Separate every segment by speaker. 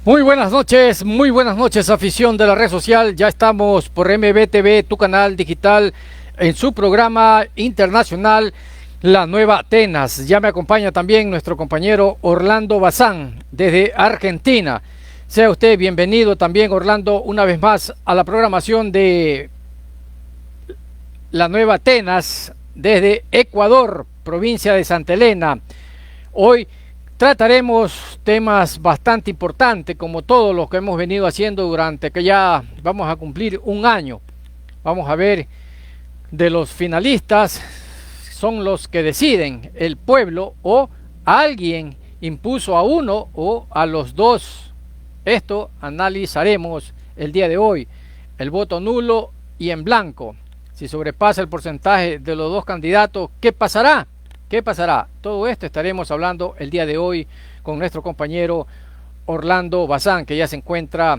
Speaker 1: Muy buenas noches, afición de la red social. Ya estamos por MBTV, tu canal digital, en su programa internacional La Nueva Atenas. Ya me acompaña también nuestro compañero Orlando Bazán desde Argentina. Sea usted bienvenido también, Orlando, una vez más a la programación de La Nueva Atenas desde Ecuador, provincia de Santa Elena. Hoy trataremos temas bastante importantes, como todos los que hemos venido haciendo durante que ya vamos a cumplir un año. Vamos a ver, de los finalistas son los que deciden, el pueblo o alguien impuso a uno o a los dos. Esto analizaremos el día de hoy, el voto nulo y en blanco. Si sobrepasa el porcentaje de los dos candidatos, ¿qué pasará? ¿Qué pasará? Todo esto estaremos hablando el día de hoy con nuestro compañero Orlando Bazán, que ya se encuentra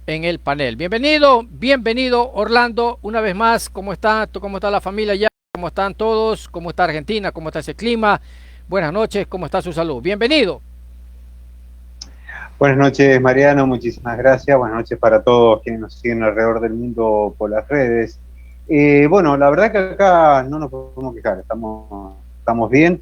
Speaker 1: en el panel. Bienvenido Orlando, una vez más. ¿Cómo está? ¿Cómo está la familia ya? ¿Cómo están todos? ¿Cómo está Argentina? ¿Cómo está ese clima? Buenas noches, ¿cómo está su salud? Bienvenido.
Speaker 2: Buenas noches, Mariano, muchísimas gracias. Buenas noches para todos quienes nos siguen alrededor del mundo por las redes. Bueno, la verdad que acá no nos podemos quejar, estamos bien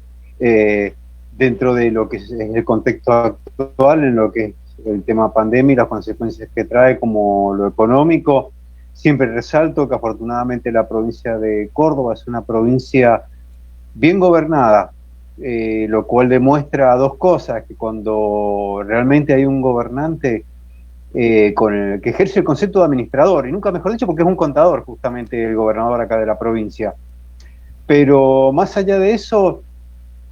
Speaker 2: dentro de lo que es el contexto actual, en lo que es el tema pandemia y las consecuencias que trae, como lo económico. Siempre resalto que afortunadamente la provincia de Córdoba es una provincia bien gobernada, lo cual demuestra dos cosas: que cuando realmente hay un gobernante con el que ejerce el concepto de administrador, y nunca mejor dicho, porque es un contador justamente el gobernador acá de la provincia. Pero más allá de eso,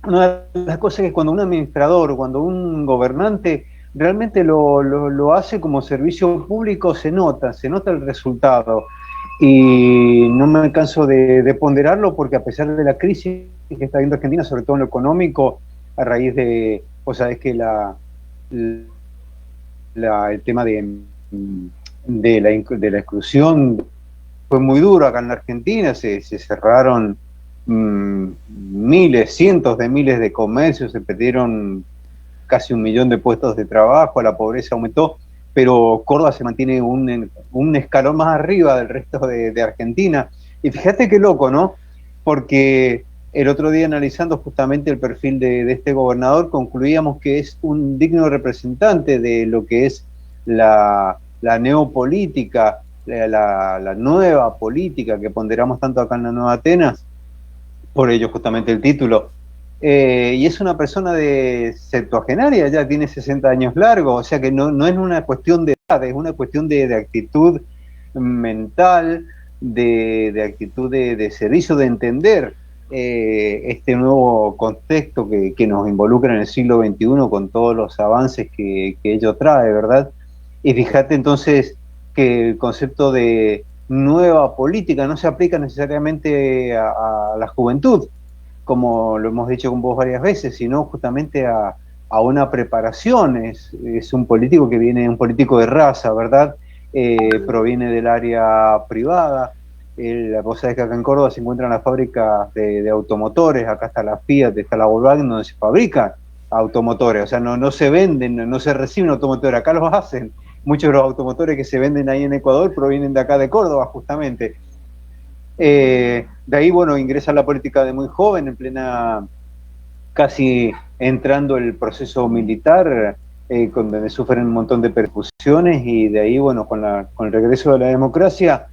Speaker 2: una de las cosas es que cuando un administrador, cuando un gobernante realmente lo hace como servicio público, se nota el resultado. Y no me canso de ponderarlo, porque a pesar de la crisis que está viendo Argentina, sobre todo en lo económico, a raíz de, o sea, es que el tema de la exclusión fue muy duro acá en la Argentina. Se cerraron miles, cientos de miles de comercios, se perdieron casi 1 millón de puestos de trabajo, la pobreza aumentó, pero Córdoba se mantiene un escalón más arriba del resto de Argentina. Y fíjate qué loco, ¿no? Porque el otro día, analizando justamente el perfil de este gobernador, concluíamos que es un digno representante de lo que es la neopolítica, la nueva política que ponderamos tanto acá en la Nueva Atenas, por ello justamente el título. Y es una persona de septuagenaria, ya tiene 60 años largos, o sea que no es una cuestión de edad, es una cuestión de actitud mental, de actitud de servicio, de entender este nuevo contexto que nos involucra en el siglo XXI, con todos los avances que ello trae, ¿verdad? Y fíjate entonces que el concepto de nueva política no se aplica necesariamente a la juventud, como lo hemos dicho con vos varias veces, sino justamente a una preparación. Es un político que viene, un político de raza, ¿verdad? Proviene del área privada. Vos sabés que acá en Córdoba se encuentran las fábricas de automotores, acá está la Fiat, está la Volkswagen, donde se fabrican automotores, o sea, no se venden, no se reciben automotores, acá los hacen. Muchos de los automotores que se venden ahí en Ecuador provienen de acá de Córdoba, justamente. De ahí, bueno, ingresa a la política de muy joven, en plena, casi entrando el proceso militar, donde sufren un montón de percusiones, y de ahí, bueno, con el regreso de la democracia,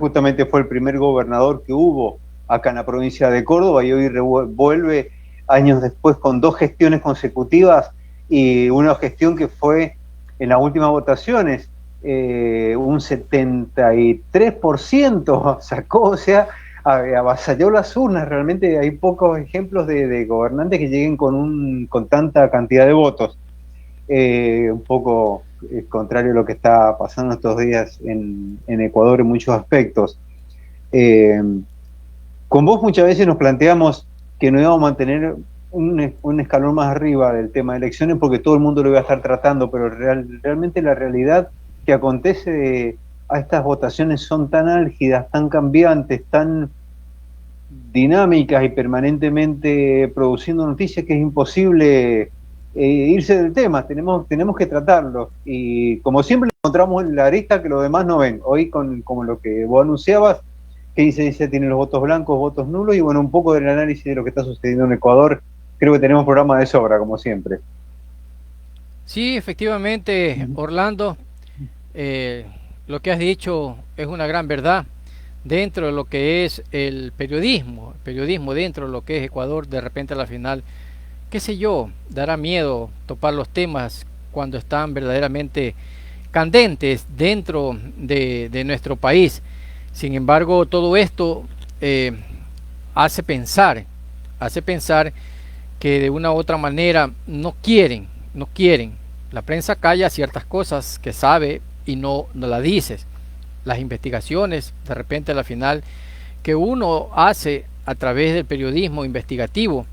Speaker 2: justamente fue el primer gobernador que hubo acá en la provincia de Córdoba, y hoy vuelve años después con 2 gestiones consecutivas, y una gestión que fue en las últimas votaciones un 73% sacó, o sea, avasalló las urnas. Realmente hay pocos ejemplos de gobernantes que lleguen con tanta cantidad de votos. Un poco contrario a lo que está pasando estos días en Ecuador en muchos aspectos. Con vos muchas veces nos planteamos que no íbamos a mantener un escalón más arriba del tema de elecciones, porque todo el mundo lo iba a estar tratando, pero realmente la realidad que acontece a estas votaciones son tan álgidas, tan cambiantes, tan dinámicas y permanentemente produciendo noticias, que es imposible irse del tema, tenemos que tratarlo. Y como siempre encontramos la arista que los demás no ven. Hoy como lo que vos anunciabas, que dice, tiene los votos blancos, votos nulos, y bueno, un poco del análisis de lo que está sucediendo en Ecuador. Creo que tenemos programa de sobra, como siempre.
Speaker 1: Sí, efectivamente, Orlando, eh, lo que has dicho es una gran verdad. Dentro de lo que es el periodismo dentro de lo que es Ecuador, de repente a la final, qué sé yo, dará miedo topar los temas cuando están verdaderamente candentes dentro de nuestro país. Sin embargo, todo esto eh, hace pensar, hace pensar que de una u otra manera no quieren. La prensa calla ciertas cosas que sabe y no la dices. Las investigaciones, de repente a la final, que uno hace a través del periodismo investigativo,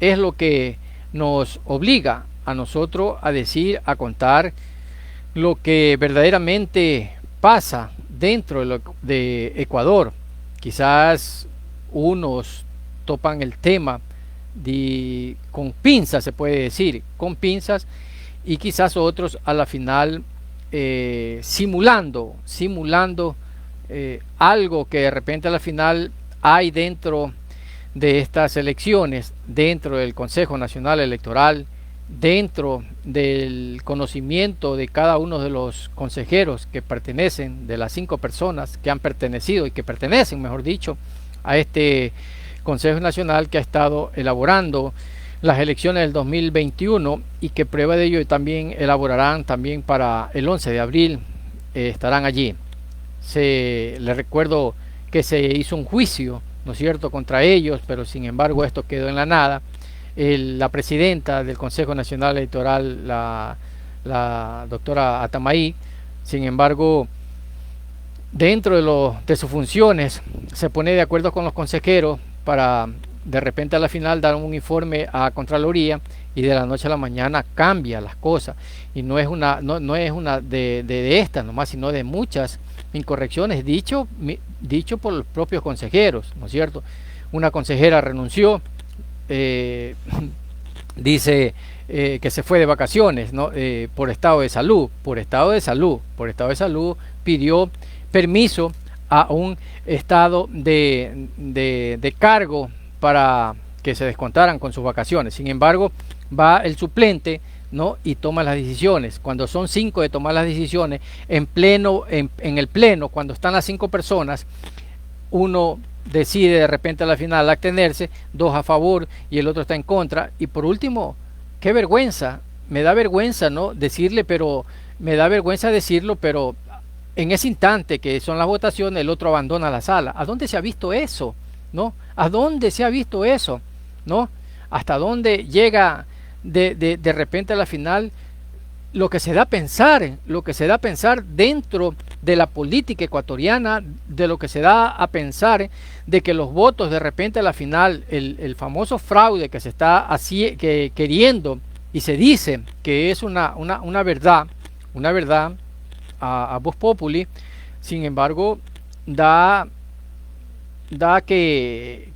Speaker 1: es lo que nos obliga a nosotros a decir, a contar lo que verdaderamente pasa dentro de Ecuador. Quizás unos topan el tema con pinzas, se puede decir, con pinzas, y quizás otros a la final simulando algo que de repente a la final hay dentro de estas elecciones, dentro del Consejo Nacional Electoral, dentro del conocimiento de cada uno de los consejeros que pertenecen, de las 5 personas que han pertenecido y que pertenecen, mejor dicho, a este Consejo Nacional que ha estado elaborando las elecciones del 2021 y que prueba de ello también elaborarán también para el 11 de abril, estarán allí. Les recuerdo que se hizo un juicio, ¿no es cierto?, contra ellos, pero sin embargo esto quedó en la nada. La presidenta del Consejo Nacional Electoral, la doctora Atamay, sin embargo, dentro de sus funciones, se pone de acuerdo con los consejeros para de repente a la final dar un informe a Contraloría y de la noche a la mañana cambia las cosas. Y no es una de estas nomás, sino de muchas incorrecciones dicho por los propios consejeros, ¿no es cierto? Una consejera renunció, dice que se fue de vacaciones, ¿no? Por estado de salud, pidió permiso a un estado de cargo para que se descontaran con sus vacaciones. Sin embargo, va el suplente, ¿no?, y toma las decisiones. Cuando son 5 de tomar las decisiones, en el pleno, cuando están las 5 personas, uno decide de repente a la final abstenerse, 2 a favor y el otro está en contra. Y por último, qué vergüenza, me da vergüenza, ¿no?, decirlo, pero en ese instante que son las votaciones, el otro abandona la sala. ¿A dónde se ha visto eso? ¿No? ¿A dónde se ha visto eso? ¿No? ¿Hasta dónde llega de repente a la final lo que se da a pensar dentro de la política ecuatoriana, de lo que se da a pensar de que los votos de repente a la final, el famoso fraude que se está queriendo y se dice que es una verdad a voz populi, sin embargo da que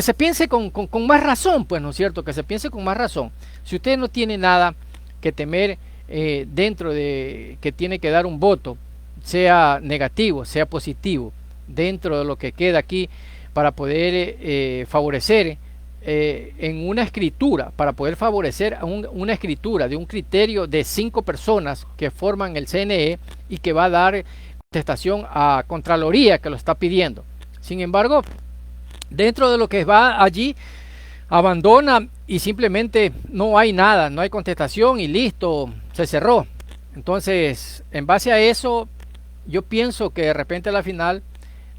Speaker 1: se piense con más razón, pues, ¿no es cierto? Que se piense con más razón. Si usted no tiene nada que temer dentro de que tiene que dar un voto, sea negativo, sea positivo, dentro de lo que queda aquí, para poder favorecer en una escritura, para poder favorecer una escritura de un criterio de 5 personas que forman el CNE y que va a dar contestación a Contraloría que lo está pidiendo. Sin embargo, dentro de lo que va allí, abandona y simplemente no hay nada, no hay contestación y listo, se cerró. Entonces, en base a eso, yo pienso que de repente a la final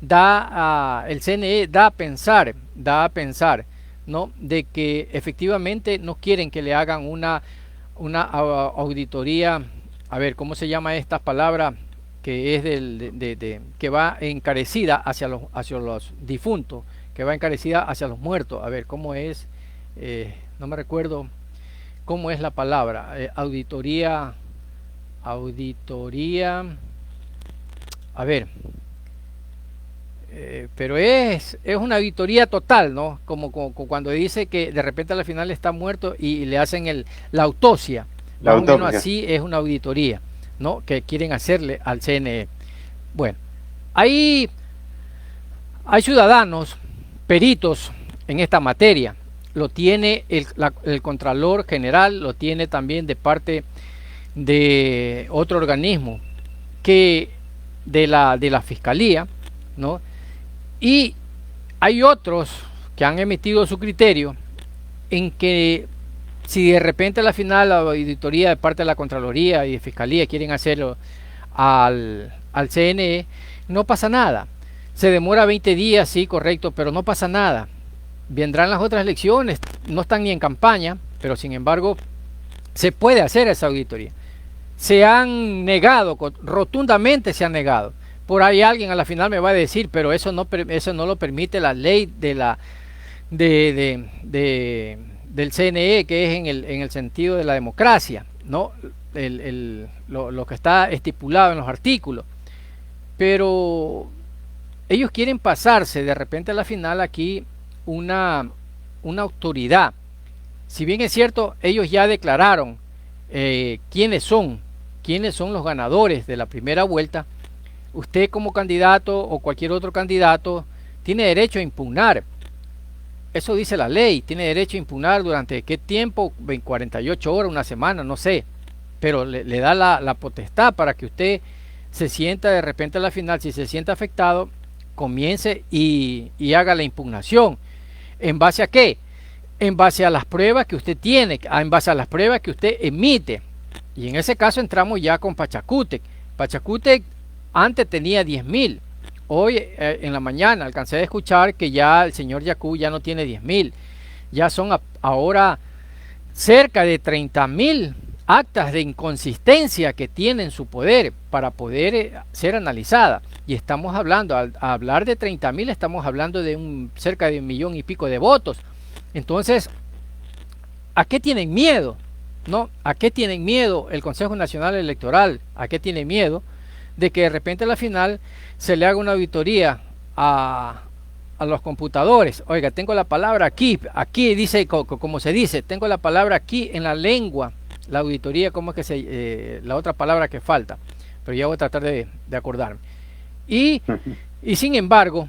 Speaker 1: el CNE da a pensar, ¿no?, de que efectivamente no quieren que le hagan una auditoría, a ver, ¿cómo se llama esta palabra? Que es que va encarecida hacia los difuntos, que va encarecida hacia los muertos. A ver, ¿cómo es? No me recuerdo cómo es la palabra. Auditoría, a ver, pero es una auditoría total, ¿no? Como cuando dice que de repente al final está muerto y le hacen la autopsia.
Speaker 2: La
Speaker 1: Más o menos
Speaker 2: autopsia.
Speaker 1: así es una auditoría, ¿no? Que quieren hacerle al CNE. Bueno, hay ciudadanos, peritos en esta materia. Lo tiene el Contralor General, lo tiene también de parte de otro organismo que de la Fiscalía, ¿no? Y hay otros que han emitido su criterio en que si de repente a la final la auditoría de parte de la Contraloría y de Fiscalía quieren hacerlo al CNE, no pasa nada. Se demora 20 días, sí, correcto, pero no pasa nada. Vendrán las otras elecciones, no están ni en campaña, pero sin embargo se puede hacer esa auditoría. Se han negado, rotundamente se han negado. Por ahí alguien a la final me va a decir, pero eso no lo permite la ley del CNE, que es en el sentido de la democracia, ¿no? Lo que está estipulado en los artículos. Pero ellos quieren pasarse de repente a la final aquí una autoridad. Si bien es cierto, ellos ya declararon quiénes son los ganadores de la primera vuelta. Usted como candidato o cualquier otro candidato tiene derecho a impugnar. Eso dice la ley, tiene derecho a impugnar durante qué tiempo, 48 horas, una semana, no sé, pero le da la potestad para que usted se sienta de repente a la final, si se siente afectado, comience y haga la impugnación. ¿En base a qué? En base a las pruebas que usted tiene, en base a las pruebas que usted emite. Y en ese caso entramos ya con Pachacútec. Pachacútec antes tenía 10.000. Hoy en la mañana alcancé a escuchar que ya el señor Yacú ya no tiene 10.000. Ya son ahora cerca de 30.000 actas de inconsistencia que tiene en su poder para poder ser analizada. Y estamos hablando, al hablar de 30.000, estamos hablando de cerca de 1 millón y pico de votos. Entonces, ¿a qué tienen miedo? ¿No? ¿A qué tienen miedo el Consejo Nacional Electoral? ¿A qué tiene miedo? De que de repente a la final se le haga una auditoría a los computadores. Oiga, tengo la palabra aquí dice, como se dice, tengo la palabra aquí en la lengua, la auditoría, ¿cómo es que la otra palabra que falta? Pero ya voy a tratar de acordarme. Y sin embargo,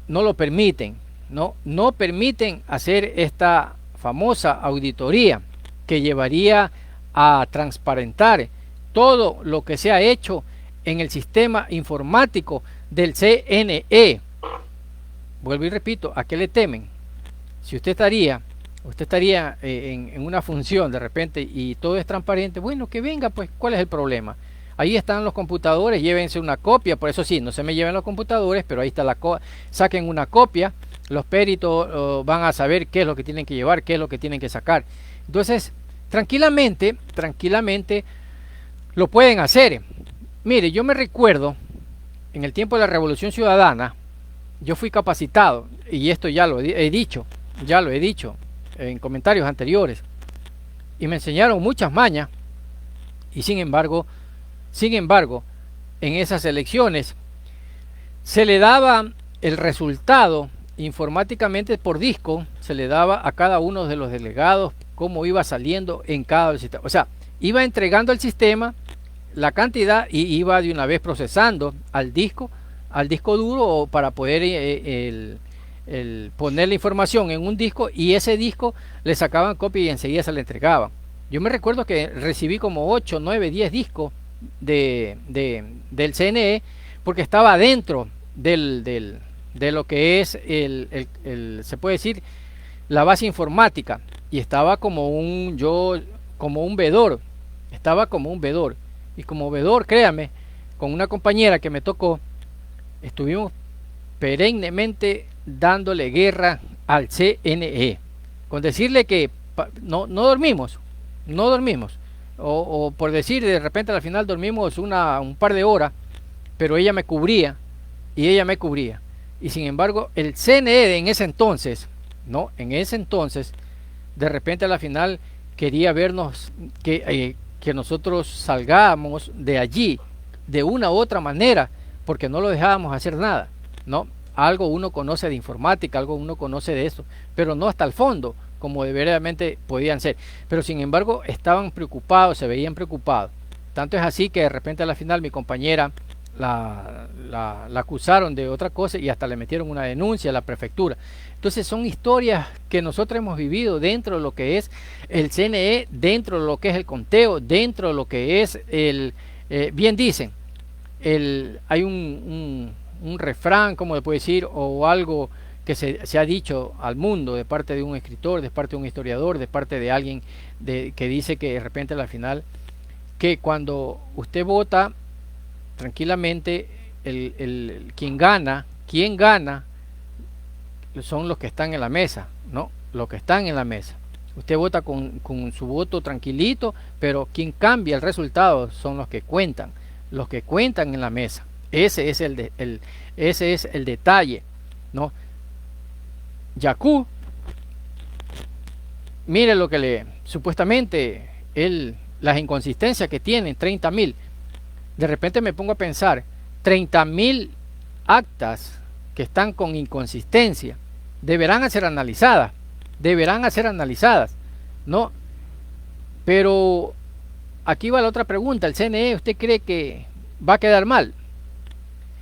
Speaker 1: no lo permiten, no permiten hacer esta famosa auditoría que llevaría a transparentar todo lo que se ha hecho en el sistema informático del CNE. Vuelvo y repito, ¿a qué le temen? Si usted estaría en una función de repente y todo es transparente, bueno, que venga, pues, ¿cuál es el problema? Ahí están los computadores, llévense una copia, por eso sí, no se me lleven los computadores, pero ahí está saquen una copia, los peritos van a saber qué es lo que tienen que llevar, qué es lo que tienen que sacar. Entonces, tranquilamente, lo pueden hacer. Mire, yo me recuerdo, en el tiempo de la Revolución Ciudadana, yo fui capacitado, y esto ya lo he dicho en comentarios anteriores, y me enseñaron muchas mañas, y sin embargo, en esas elecciones se le daba el resultado informáticamente por disco, se le daba a cada uno de los delegados cómo iba saliendo en cada sistema. O sea, iba entregando al sistema la cantidad y iba de una vez procesando al disco duro para poder poner la información en un disco, y ese disco le sacaban copia y enseguida se le entregaban. Yo me recuerdo que recibí como 8, 9, 10 discos del CNE porque estaba dentro de lo que es se puede decir la base informática, y estaba como un vedor, y como vedor, créame, con una compañera que me tocó, estuvimos perennemente dándole guerra al CNE, con decirle que no dormimos, o por decir, de repente al final dormimos un par de horas, pero ella me cubría, y sin embargo el CNE en ese entonces, de repente a la final quería vernos que nosotros salgamos de allí de una u otra manera, porque no lo dejábamos hacer nada, ¿no? Algo uno conoce de informática, algo uno conoce de eso, pero no hasta el fondo, como verdaderamente podían ser. Pero sin embargo, estaban preocupados, se veían preocupados. Tanto es así que de repente a la final mi compañera la acusaron de otra cosa y hasta le metieron una denuncia a la prefectura. Entonces son historias que nosotros hemos vivido dentro de lo que es el CNE, dentro de lo que es el conteo, dentro de lo que es el, bien dicen, hay un refrán, como le puedo decir, o algo que se ha dicho al mundo de parte de un escritor, de parte de un historiador, de parte de alguien que dice que de repente a la final, que cuando usted vota tranquilamente, quien gana son los que están en la mesa, ¿no? Los que están en la mesa. Usted vota con su voto tranquilito, pero quien cambia el resultado son los que cuentan en la mesa. Ese es el detalle, ¿no? Yacu, mire lo que supuestamente las inconsistencias que tienen, 30.000. De repente me pongo a pensar, 30.000 actas que están con inconsistencia deberán ser analizadas, ¿no? Pero aquí va la otra pregunta, ¿el CNE usted cree que va a quedar mal?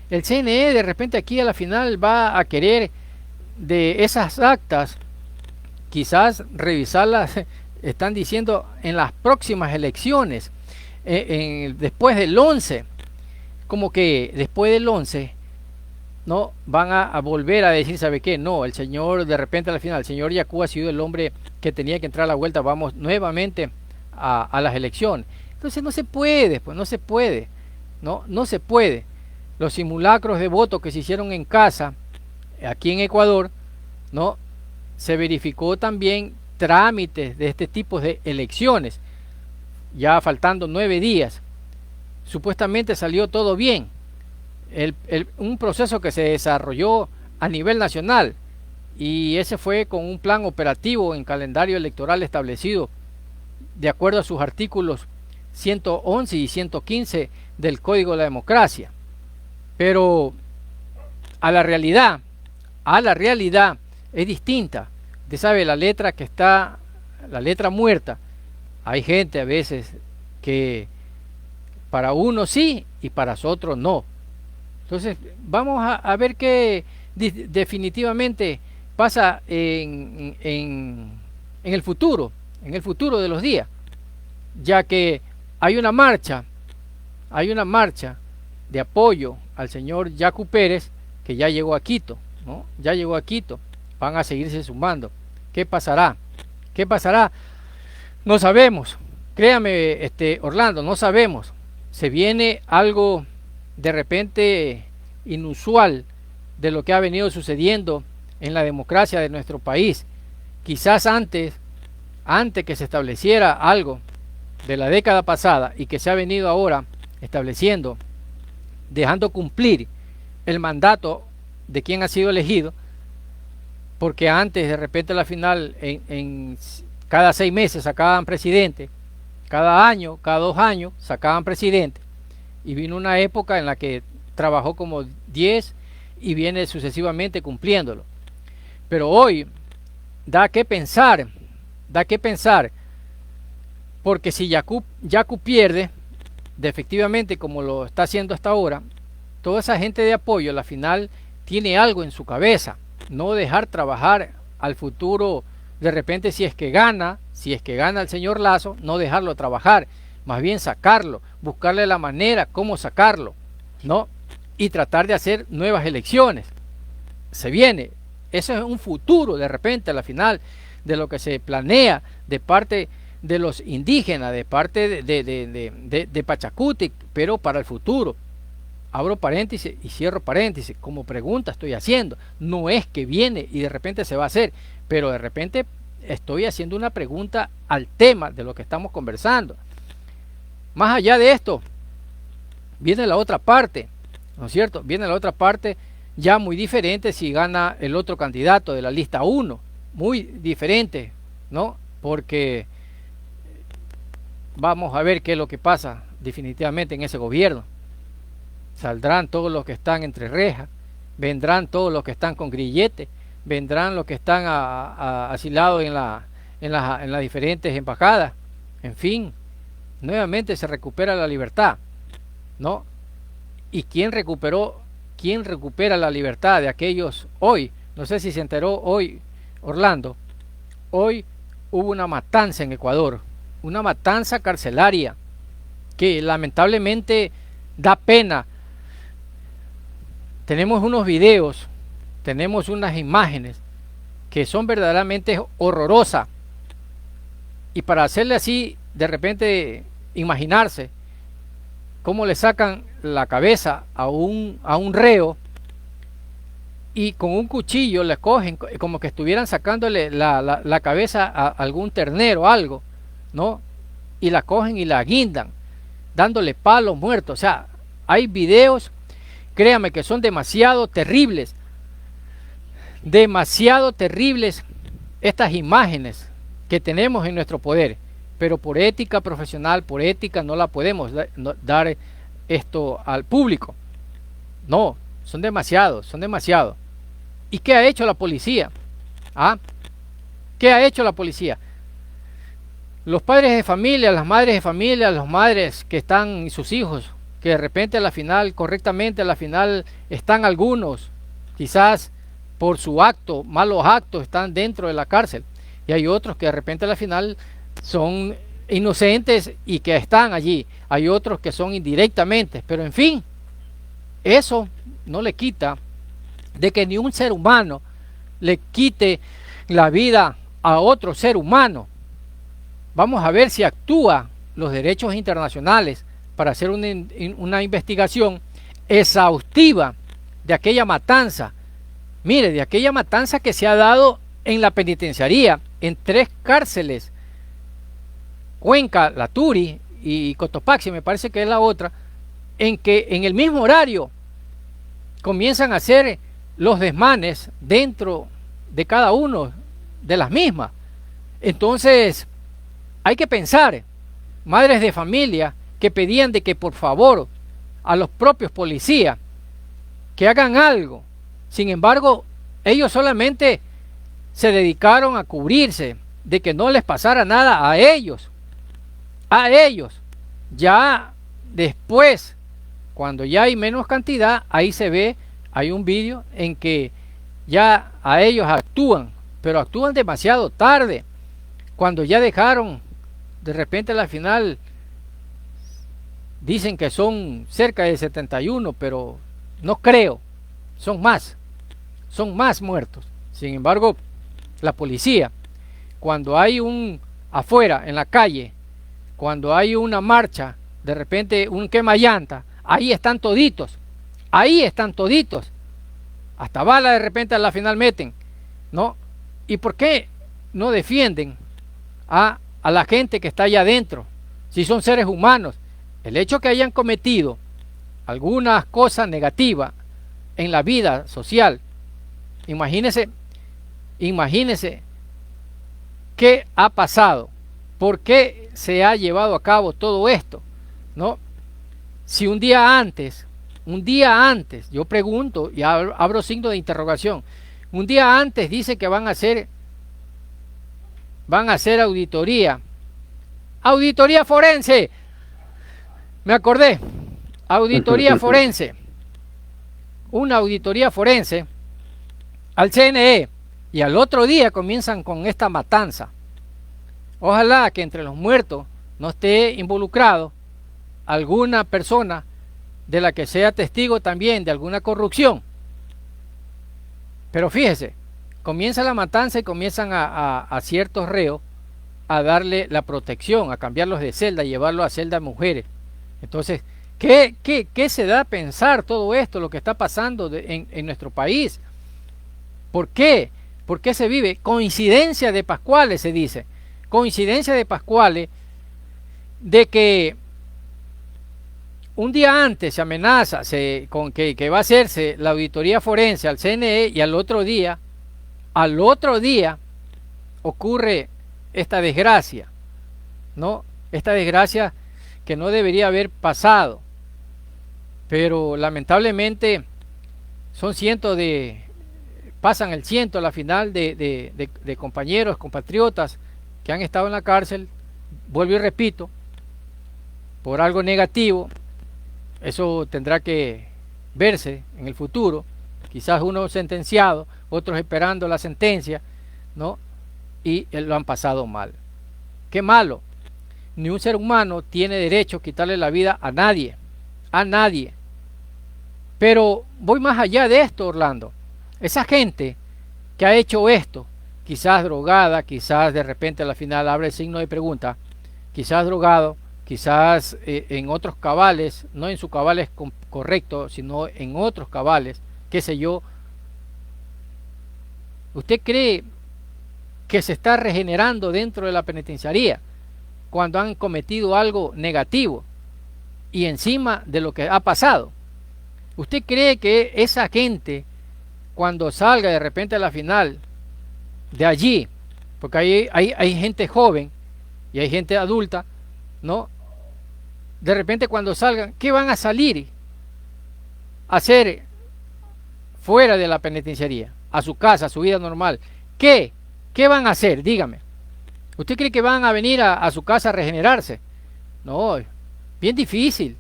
Speaker 1: El CNE de repente aquí a la final va a querer de esas actas, quizás revisarlas, están diciendo en las próximas elecciones, después del 11, como que después del 11, ¿no? Van a volver a decir, ¿sabe qué? No, el señor, de repente al final, el señor Yacu ha sido el hombre que tenía que entrar a la vuelta, vamos nuevamente a las elecciones. Entonces no se puede, pues no se puede, no se puede. Los simulacros de voto que se hicieron en casa, aquí en Ecuador, ¿no? Se verificó también trámites de este tipo de elecciones, ya faltando 9 días. Supuestamente salió todo bien. Un proceso que se desarrolló a nivel nacional, y ese fue con un plan operativo en calendario electoral establecido de acuerdo a sus artículos 111 y 115 del Código de la Democracia. Pero a la realidad es distinta. Usted sabe, la letra muerta, hay gente a veces que para uno sí y para otros no. Entonces vamos a ver qué definitivamente pasa en el futuro de los días, ya que hay una marcha de apoyo al señor Yacu Pérez, que ya llegó a Quito, ¿no? Ya llegó a Quito, van a seguirse sumando. ¿Qué pasará? No sabemos, créame, Orlando, no sabemos. Se viene algo de repente inusual de lo que ha venido sucediendo en la democracia de nuestro país. Quizás antes que se estableciera algo de la década pasada y que se ha venido ahora estableciendo, dejando cumplir el mandato de quien ha sido elegido, porque antes de repente a la final en cada 6 meses sacaban presidente, cada año, cada 2 años sacaban presidente, y vino una época en la que trabajó como 10 y viene sucesivamente cumpliéndolo. Pero hoy da que pensar, porque si Yacu pierde, efectivamente como lo está haciendo hasta ahora, toda esa gente de apoyo a la final tiene algo en su cabeza, no dejar trabajar al futuro. De repente si es que gana el señor Lasso, no dejarlo trabajar, más bien sacarlo, buscarle la manera cómo sacarlo, ¿no? Y tratar de hacer nuevas elecciones. Se viene, eso es un futuro de repente a la final de lo que se planea de parte de los indígenas, de parte de Pachacutic, pero para el futuro. Abro paréntesis y cierro paréntesis, como pregunta estoy haciendo, no es que viene y de repente se va a hacer, pero de repente estoy haciendo una pregunta al tema de lo que estamos conversando. Más allá de esto, viene la otra parte, ¿no es cierto? Viene la otra parte ya muy diferente si gana el otro candidato de la lista 1, muy diferente, ¿no? Porque vamos a ver qué es lo que pasa definitivamente en ese gobierno. saldrán todos los que están entre rejas, vendrán todos los que están con grilletes, vendrán los que están asilados en las diferentes embajadas. En fin, nuevamente se recupera la libertad, ¿no? ¿Y quién recupera la libertad de aquellos hoy? No sé si se enteró hoy, Orlando. Hoy hubo una matanza en Ecuador, una matanza carcelaria que lamentablemente da pena. Tenemos unos videos, tenemos unas imágenes que son verdaderamente horrorosas. Y para hacerle así, de repente, imaginarse cómo le sacan la cabeza a un reo y con un cuchillo le cogen como que estuvieran sacándole la cabeza a algún ternero o algo, ¿no? Y la cogen y la guindan, dándole palos muertos. O sea, hay videos, créame que son demasiado terribles estas imágenes que tenemos en nuestro poder, pero por ética profesional, por ética no la podemos dar esto al público. No, son demasiados. ¿Y qué ha hecho la policía? ¿Ah? ¿Qué ha hecho la policía? Los padres de familia, las madres de familia, las madres que están y sus hijos, que de repente a la final, correctamente a la final, están algunos, quizás por su acto, malos actos, están dentro de la cárcel. Y hay otros que de repente a la final son inocentes y que están allí. Hay otros que son indirectamente, pero en fin, eso no le quita de que ni un ser humano le quite la vida a otro ser humano. Vamos a ver si actúa los derechos internacionales para hacer una investigación exhaustiva de aquella matanza. Mire, de aquella matanza que se ha dado en la penitenciaría, en 3 cárceles, Cuenca, La Turi y Cotopaxi, me parece que es la otra, en que en el mismo horario comienzan a hacer los desmanes dentro de cada uno de las mismas. Entonces hay que pensar, madres de familia que pedían de que por favor a los propios policías que hagan algo. Sin embargo, ellos solamente se dedicaron a cubrirse de que no les pasara nada a ellos. Ya después, cuando ya hay menos cantidad, ahí se ve, hay un vídeo en que ya a ellos actúan, pero actúan demasiado tarde, cuando ya dejaron, de repente a la final, dicen que son cerca de 71, pero no creo, son más muertos. Sin embargo, la policía, cuando hay afuera, en la calle, cuando hay una marcha, de repente un quema llanta, ahí están toditos, hasta bala de repente a la final meten, ¿no? ¿Y por qué no defienden a la gente que está allá adentro? Si son seres humanos, el hecho que hayan cometido algunas cosas negativas en la vida social, imagínese qué ha pasado, por qué se ha llevado a cabo todo esto, ¿no? Si un día antes, yo pregunto y abro signo de interrogación, un día antes dice que van a hacer auditoría forense, me acordé, auditoría forense, una auditoría forense al CNE, y al otro día comienzan con esta matanza. Ojalá que entre los muertos no esté involucrado alguna persona de la que sea testigo también de alguna corrupción. Pero fíjese, comienza la matanza y comienzan a ciertos reos a darle la protección, a cambiarlos de celda, llevarlos a celda de mujeres. Entonces, ¿qué se da a pensar todo esto, lo que está pasando en nuestro país? ¿Por qué? ¿Por qué se vive? Coincidencia de Pascuales, se dice. Coincidencia de Pascuales, de que un día antes se amenaza con que va a hacerse la auditoría forense al CNE, y al otro día ocurre esta desgracia, ¿no? Esta desgracia que no debería haber pasado. pero lamentablemente son cientos pasan el ciento a la final de compañeros, compatriotas que han estado en la cárcel, vuelvo y repito, por algo negativo. Eso tendrá que verse en el futuro, quizás unos sentenciados, otros esperando la sentencia, ¿no? Y lo han pasado mal. Qué malo. Ni un ser humano tiene derecho a quitarle la vida a nadie, a nadie. Pero voy más allá de esto, Orlando. Esa gente que ha hecho esto, quizás drogada, quizás de repente a la final abre el signo de pregunta, quizás drogado, quizás en otros cabales, no en sus cabales correctos, sino en otros cabales, qué sé yo. ¿Usted cree que se está regenerando dentro de la penitenciaría cuando han cometido algo negativo y encima de lo que ha pasado? ¿Usted cree que esa gente, cuando salga de repente a la final de allí, porque hay gente joven y hay gente adulta, ¿no? De repente cuando salgan, ¿qué van a salir a hacer fuera de la penitenciaría? A su casa, a su vida normal. ¿Qué van a hacer? Dígame. ¿Usted cree que van a venir a su casa a regenerarse? No, bien difícil,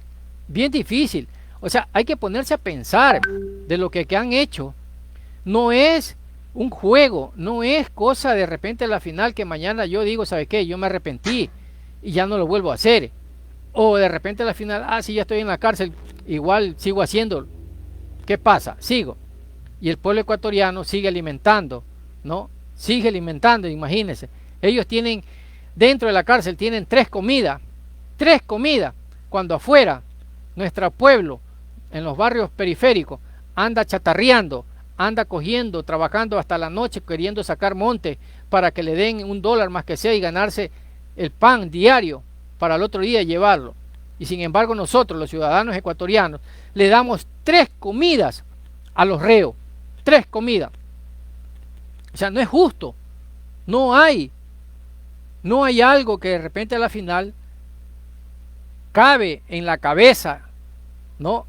Speaker 1: bien difícil. O sea, hay que ponerse a pensar de lo que han hecho. No es un juego, no es cosa de repente a la final que mañana yo digo, ¿sabe qué? Yo me arrepentí y ya no lo vuelvo a hacer. O de repente a la final, sí, ya estoy en la cárcel, igual sigo haciéndolo. ¿Qué pasa? Sigo. Y el pueblo ecuatoriano sigue alimentando, ¿no? Sigue alimentando, imagínense. Ellos tienen, dentro de la cárcel, tienen 3 comidas. 3 comidas. Cuando afuera, nuestro pueblo, en los barrios periféricos, anda chatarreando, anda cogiendo, trabajando hasta la noche, queriendo sacar monte para que le den $1 más que sea y ganarse el pan diario para el otro día llevarlo. Y sin embargo nosotros, los ciudadanos ecuatorianos, le damos 3 comidas a los reos. 3 comidas. O sea, no es justo. No hay algo que de repente a la final cabe en la cabeza, ¿no?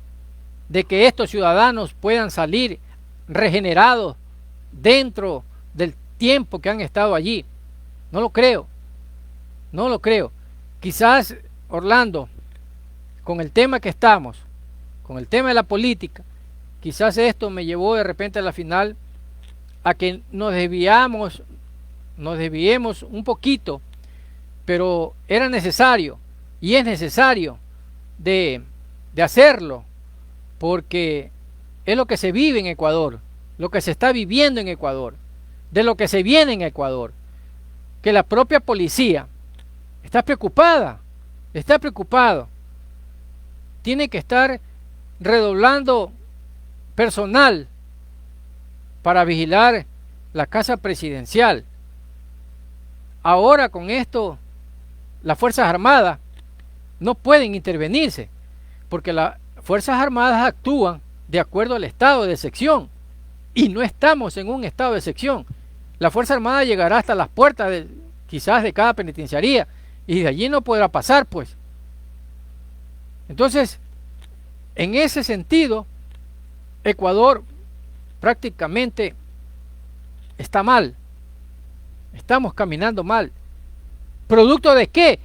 Speaker 1: De que estos ciudadanos puedan salir regenerados dentro del tiempo que han estado allí. No lo creo. No lo creo. Quizás, Orlando, con el tema que estamos, con el tema de la política, quizás esto me llevó de repente a la final a que nos desviemos un poquito, pero era necesario y es necesario de hacerlo, porque es lo que se vive en Ecuador, lo que se está viviendo en Ecuador, de lo que se viene en Ecuador, que la propia policía está preocupada, tiene que estar redoblando personal para vigilar la casa presidencial. Ahora con esto, las Fuerzas Armadas no pueden intervenirse, porque las Fuerzas Armadas actúan de acuerdo al estado de excepción, y no estamos en un estado de excepción. La Fuerza Armada llegará hasta las puertas quizás de cada penitenciaría, y de allí no podrá pasar, pues. Entonces, en ese sentido, Ecuador prácticamente está mal. Estamos caminando mal. ¿Producto de qué?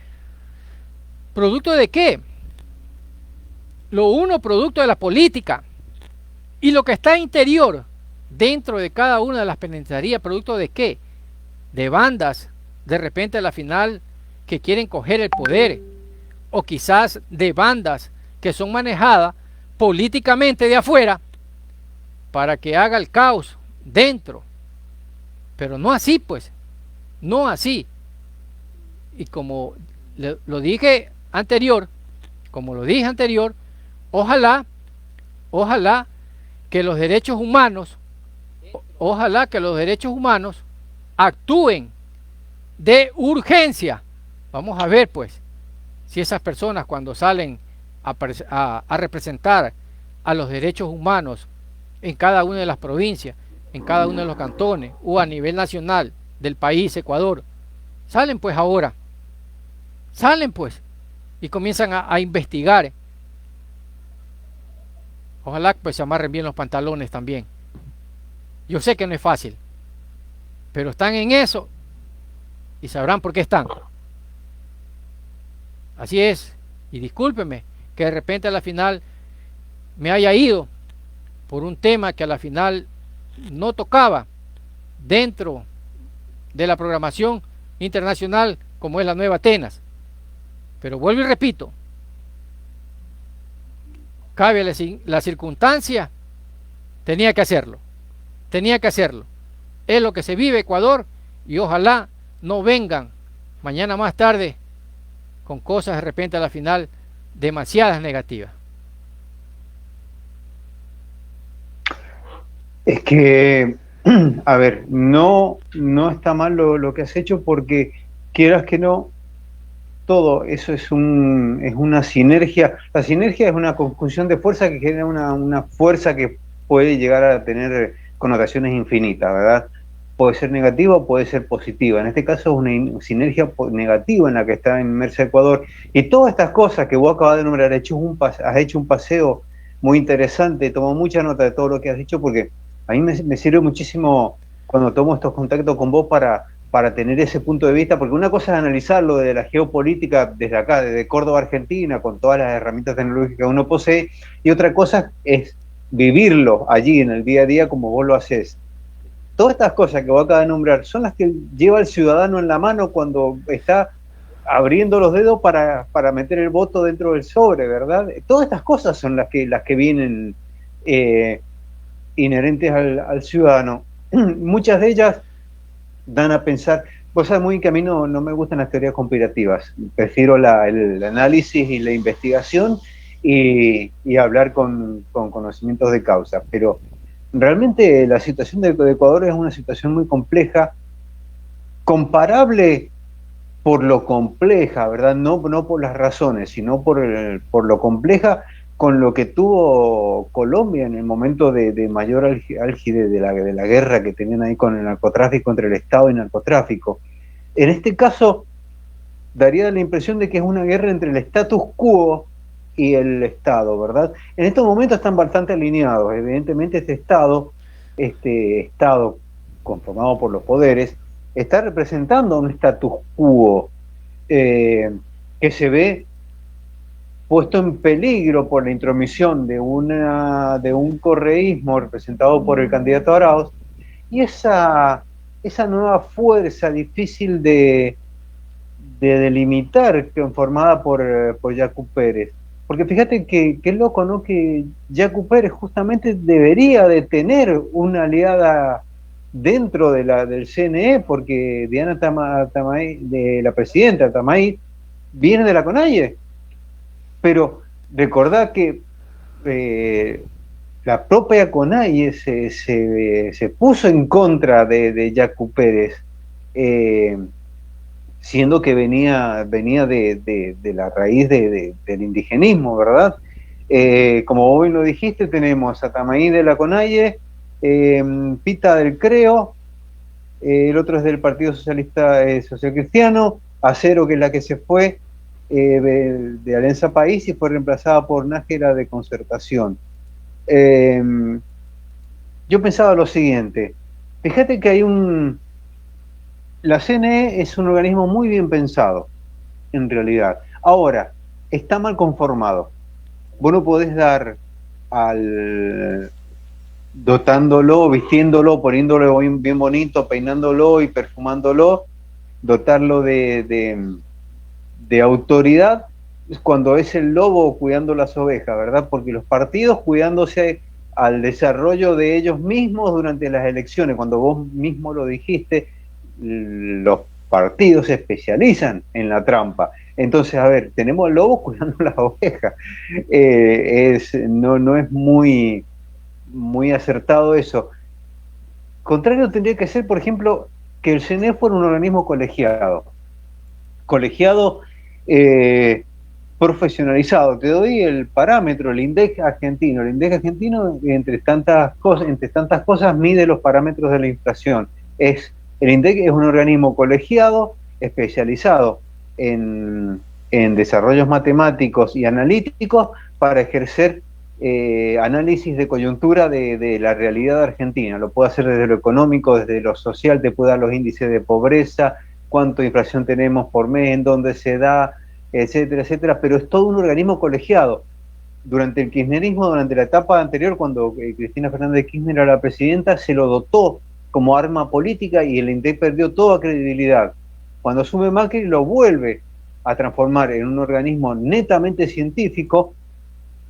Speaker 1: ¿Producto de qué? Lo uno, producto de la política. Y lo que está interior, dentro de cada una de las penitenciarías, ¿producto de qué? De bandas, de repente a la final, que quieren coger el poder. O quizás de bandas que son manejadas políticamente de afuera para que haga el caos dentro. Pero no así, pues. No así. Y como lo dije anterior, ojalá que los derechos humanos, actúen de urgencia. Vamos a ver, pues, si esas personas cuando salen a representar a los derechos humanos en cada una de las provincias, en cada uno de los cantones o a nivel nacional del país, Ecuador, salen pues y comienzan a investigar Ojalá pues se amarren bien los pantalones también. Yo sé que no es fácil, pero están en eso y sabrán por qué están. Así es. Y discúlpeme que de repente a la final me haya ido por un tema que a la final no tocaba dentro de la programación internacional como es la nueva Atenas. Pero vuelvo y repito, cabe la circunstancia, tenía que hacerlo, tenía que hacerlo. Es lo que se vive Ecuador y ojalá no vengan mañana más tarde con cosas de repente a la final demasiadas negativas.
Speaker 2: Es que, a ver, no está mal lo que has hecho porque quieras que no, todo eso es una sinergia. La sinergia es una conjunción de fuerza que genera una fuerza que puede llegar a tener connotaciones infinitas, ¿verdad? Puede ser negativa o puede ser positiva. En este caso es una sinergia negativa en la que está inmersa Ecuador. Y todas estas cosas que vos acabas de nombrar, has hecho un paseo muy interesante, tomo mucha nota de todo lo que has dicho porque a mí me sirve muchísimo cuando tomo estos contactos con vos para tener ese punto de vista, porque una cosa es analizarlo de la geopolítica desde acá, desde Córdoba, Argentina, con todas las herramientas tecnológicas que uno posee, y otra cosa es vivirlo allí en el día a día como vos lo haces. Todas estas cosas que vos acabas de nombrar son las que lleva el ciudadano en la mano cuando está abriendo los dedos para meter el voto dentro del sobre, ¿verdad? Todas estas cosas son las que vienen inherentes al ciudadano. Muchas de ellas dan a pensar, vos sabés muy bien que a mí no me gustan las teorías conspirativas, prefiero el análisis y la investigación y hablar con conocimientos de causa, pero realmente la situación de Ecuador es una situación muy compleja, comparable por lo compleja, ¿verdad? No por las razones, sino por lo compleja con lo que tuvo Colombia en el momento de mayor álgide de la guerra que tenían ahí con el narcotráfico, entre el Estado y el narcotráfico. En este caso, daría la impresión de que es una guerra entre el status quo y el Estado, ¿verdad? En estos momentos están bastante alineados. Evidentemente este Estado conformado por los poderes, está representando un status quo que se ve puesto en peligro por la intromisión de un correísmo representado por el candidato Arauz, y esa nueva fuerza difícil de delimitar, formada por Yacu Pérez. Porque fíjate que loco, ¿no? Que Yacu Pérez justamente debería de tener una aliada dentro del CNE, porque Diana Tamay, de la presidenta Tamay, viene de la CONAIE. Pero recordá que la propia CONAIE se puso en contra de Yacu Pérez, siendo que venía de la raíz del indigenismo, ¿verdad? Como vos bien lo dijiste, tenemos a Tamay de la CONAIE, Pita del CREO, el otro es del Partido Socialista Social Cristiano, Acero, que es la que se fue, de Alianza País, y fue reemplazada por Nájera de Concertación. Yo pensaba lo siguiente, fíjate que la CNE es un organismo muy bien pensado, en realidad. Ahora, está mal conformado. Vos no podés dar dotándolo, vistiéndolo, poniéndolo bien bonito, peinándolo y perfumándolo, dotarlo de autoridad cuando es el lobo cuidando las ovejas, ¿verdad? Porque los partidos cuidándose al desarrollo de ellos mismos durante las elecciones, cuando vos mismo lo dijiste, los partidos se especializan en la trampa. Entonces, a ver, tenemos lobos cuidando las ovejas. No es muy acertado eso. Contrario tendría que ser, por ejemplo, que el CNE fuera un organismo colegiado, profesionalizado. Te doy el parámetro, el INDEC argentino. El INDEC argentino, entre tantas cosas, mide los parámetros de la inflación. El INDEC es un organismo colegiado, especializado en desarrollos matemáticos y analíticos para ejercer análisis de coyuntura de la realidad de Argentina. Lo puede hacer desde lo económico, desde lo social, te puede dar los índices de pobreza, cuánto inflación tenemos por mes, en dónde se da, etcétera, etcétera, pero es todo un organismo colegiado. Durante el kirchnerismo, durante la etapa anterior, cuando Cristina Fernández de Kirchner era la presidenta, se lo dotó como arma política y el INDEC perdió toda credibilidad. Cuando asume Macri, lo vuelve a transformar en un organismo netamente científico,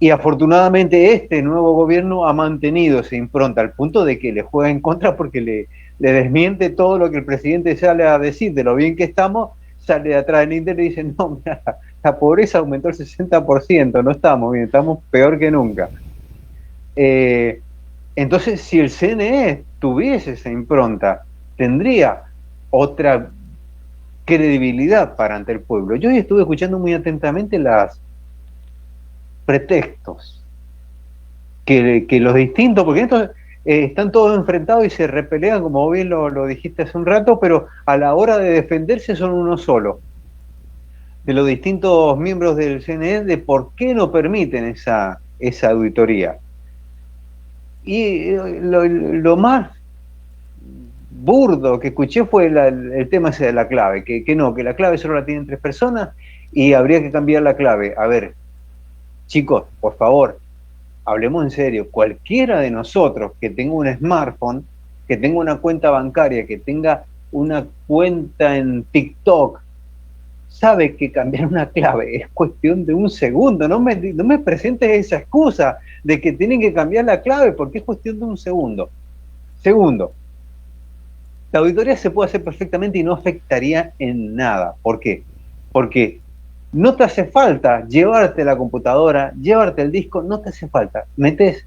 Speaker 2: y afortunadamente este nuevo gobierno ha mantenido esa impronta al punto de que le juega en contra porque le desmiente todo lo que el presidente sale a decir de lo bien que estamos, sale de atrás del INDEC y dice, no, mira, la pobreza aumentó el 60%, no estamos bien, estamos peor que nunca. Entonces, si el CNE tuviese esa impronta, tendría otra credibilidad para ante el pueblo. Yo hoy estuve escuchando muy atentamente las pretextos que los distintos, porque estos están todos enfrentados y se repelean, como bien lo dijiste hace un rato, pero a la hora de defenderse son uno solo, de los distintos miembros del CNE, de por qué no permiten esa auditoría. Y lo más burdo que escuché fue el tema ese de la clave, que la clave solo la tienen 3 personas y habría que cambiar la clave. A ver, chicos, por favor, hablemos en serio. Cualquiera de nosotros que tenga un smartphone, que tenga una cuenta bancaria, que tenga una cuenta en TikTok, sabe que cambiar una clave es cuestión de un segundo. No me presentes esa excusa de que tienen que cambiar la clave porque es cuestión de un segundo. Segundo, la auditoría se puede hacer perfectamente y no afectaría en nada. ¿Por qué? Porque no te hace falta llevarte la computadora, llevarte el disco, no te hace falta. Metes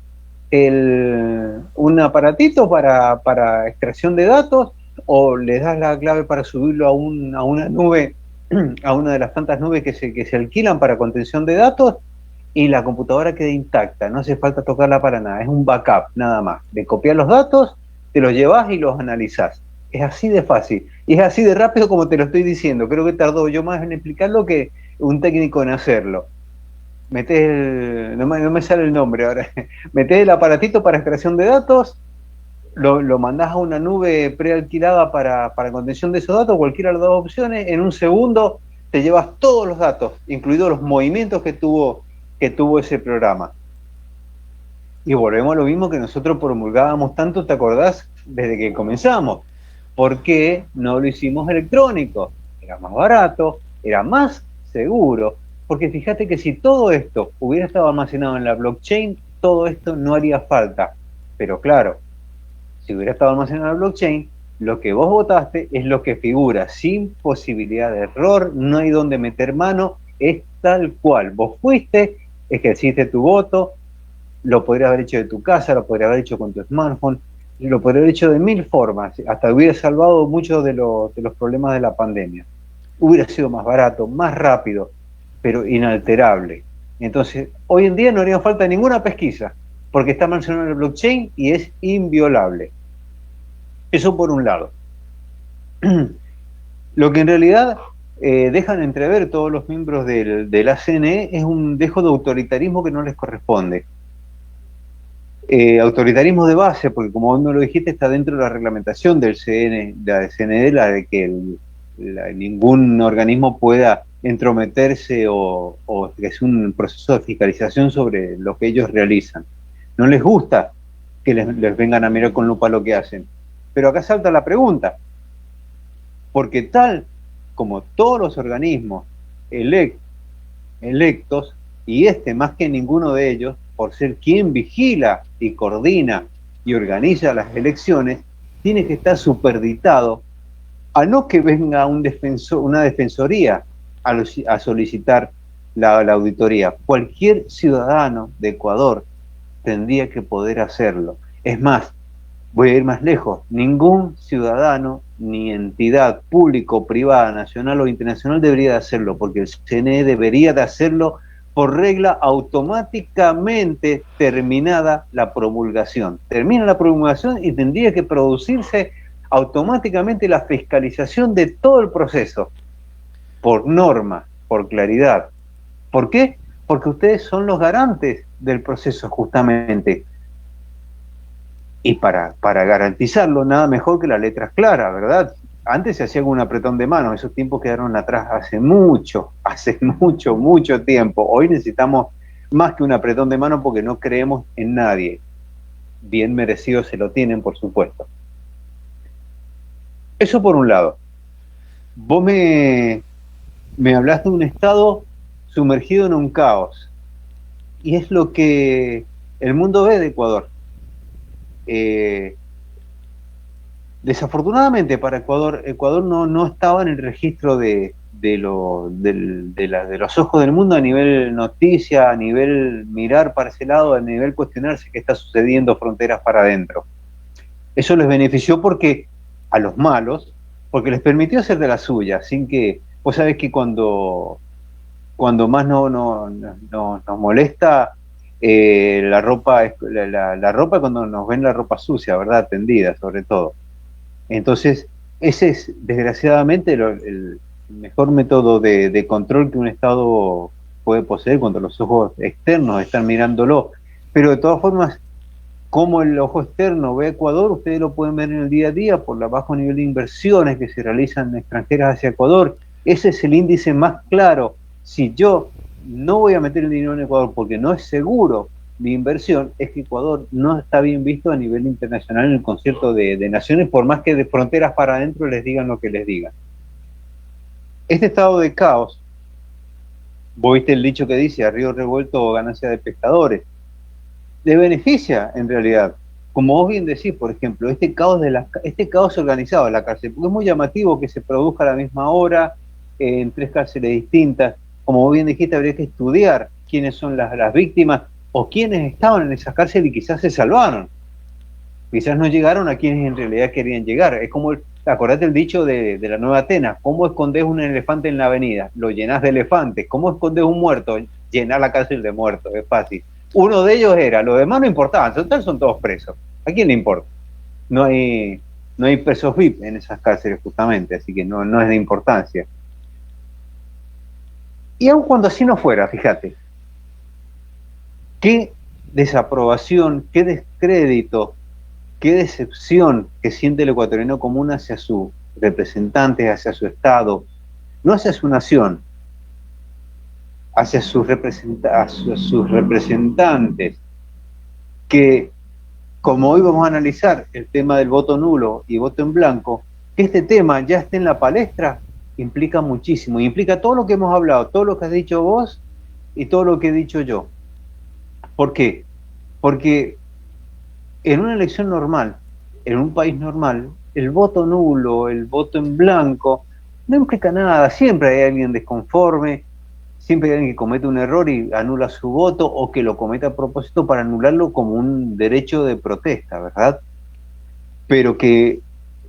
Speaker 2: un aparatito para extracción de datos o le das la clave para subirlo a una nube, a una de las tantas nubes que se alquilan para contención de datos, y la computadora queda intacta, no hace falta tocarla para nada, es un backup nada más. De copiar los datos, te los llevas y los analizás. Es así de fácil y es así de rápido como te lo estoy diciendo. Creo que tardó yo más en explicarlo que un técnico en hacerlo. Metés no me sale el nombre ahora, metés el aparatito para extracción de datos, lo mandás a una nube prealquilada para contención de esos datos, cualquiera de las dos opciones, en un segundo te llevas todos los datos, incluidos los movimientos que tuvo ese programa. Y volvemos a lo mismo que nosotros promulgábamos tanto, ¿te acordás? Desde que comenzamos. ¿Por qué no lo hicimos electrónico? Era más barato, era más seguro, porque fíjate que si todo esto hubiera estado almacenado en la blockchain, todo esto no haría falta. Pero claro, si hubiera estado almacenado en la blockchain, lo que vos votaste es lo que figura, sin posibilidad de error, no hay donde meter mano, es tal cual. Vos fuiste, ejerciste tu voto, lo podrías haber hecho de tu casa, lo podrías haber hecho con tu smartphone, lo podría haber hecho de 1000 formas, hasta hubiera salvado muchos de los problemas de la pandemia. Hubiera sido más barato, más rápido, pero inalterable. Entonces, hoy en día no haría falta ninguna pesquisa, porque está mencionado en el blockchain y es inviolable. Eso por un lado. Lo que en realidad dejan entrever todos los miembros del ACNE es un dejo de autoritarismo que no les corresponde. Autoritarismo de base, porque como vos me lo dijiste, está dentro de la reglamentación del CNE, la de que ningún organismo pueda entrometerse o que es un proceso de fiscalización sobre lo que ellos realizan. No les gusta que les vengan a mirar con lupa lo que hacen. Pero acá salta la pregunta, porque tal como todos los organismos electos, y más que ninguno de ellos, por ser quien vigila y coordina y organiza las elecciones, tiene que estar superditado a no que venga una defensoría a solicitar la auditoría. Cualquier ciudadano de Ecuador tendría que poder hacerlo. Es más, voy a ir más lejos, ningún ciudadano ni entidad pública o privada, nacional o internacional debería de hacerlo, porque el CNE debería de hacerlo por regla automáticamente terminada la promulgación. Termina la promulgación y tendría que producirse automáticamente la fiscalización de todo el proceso, por norma, por claridad. ¿Por qué? porque ustedes son los garantes del proceso justamente. Y para garantizarlo, nada mejor que las letras claras, ¿verdad? Antes se hacía con un apretón de mano, esos tiempos quedaron atrás hace mucho tiempo. Hoy necesitamos más que un apretón de mano porque no creemos en nadie. Bien merecido se lo tienen, por supuesto. Eso por un lado. Vos me hablaste de un estado sumergido en un caos. Y es lo que el mundo ve de Ecuador. Desafortunadamente para Ecuador, Ecuador no estaba en el registro de los ojos del mundo a nivel noticia, a nivel mirar para ese lado, a nivel cuestionarse qué está sucediendo fronteras para adentro. Eso les benefició porque a los malos, porque les permitió hacer de la suya, sin que, vos sabés que cuando más nos molesta la ropa, la ropa cuando nos ven la ropa sucia, ¿verdad? Tendida sobre todo. Entonces, ese es desgraciadamente el mejor método de control que un Estado puede poseer cuando los ojos externos están mirándolo. Pero de todas formas, como el ojo externo ve Ecuador, ustedes lo pueden ver en el día a día por el bajo nivel de inversiones que se realizan extranjeras hacia Ecuador. Ese es el índice más claro. Si yo no voy a meter el dinero en Ecuador porque no es seguro mi inversión, es que Ecuador no está bien visto a nivel internacional en el concierto de naciones, por más que de fronteras para adentro les digan lo que les digan. Este estado de caos, vos viste el dicho que dice, a río revuelto o ganancia de pescadores, le beneficia en realidad. Como vos bien decís, por ejemplo, este caos organizado en la cárcel, porque es muy llamativo que se produzca a la misma hora en 3 cárceles distintas. Como vos bien dijiste, habría que estudiar quiénes son las víctimas o quiénes estaban en esas cárceles y quizás se salvaron. Quizás no llegaron a quienes en realidad querían llegar. Es como, acordate el dicho de la Nueva Atenas, ¿cómo escondes un elefante en la avenida? Lo llenás de elefantes. ¿Cómo escondes un muerto? Llenar la cárcel de muertos, es fácil. Uno de ellos era, los demás no importaban, total son todos presos. ¿A quién le importa? No hay presos VIP en esas cárceles justamente, así que no es de importancia. Y aun cuando así no fuera, fíjate, qué desaprobación, qué descrédito, qué decepción que siente el ecuatoriano común hacia sus representantes, hacia su Estado, no hacia su nación, hacia sus representantes, que como hoy vamos a analizar el tema del voto nulo y voto en blanco, que este tema ya esté en la palestra implica muchísimo, implica todo lo que hemos hablado, todo lo que has dicho vos y todo lo que he dicho yo. ¿Por qué? Porque en una elección normal, en un país normal, el voto nulo, el voto en blanco, no implica nada, siempre hay alguien desconforme, siempre hay alguien que comete un error y anula su voto o que lo cometa a propósito para anularlo como un derecho de protesta, ¿verdad? Pero que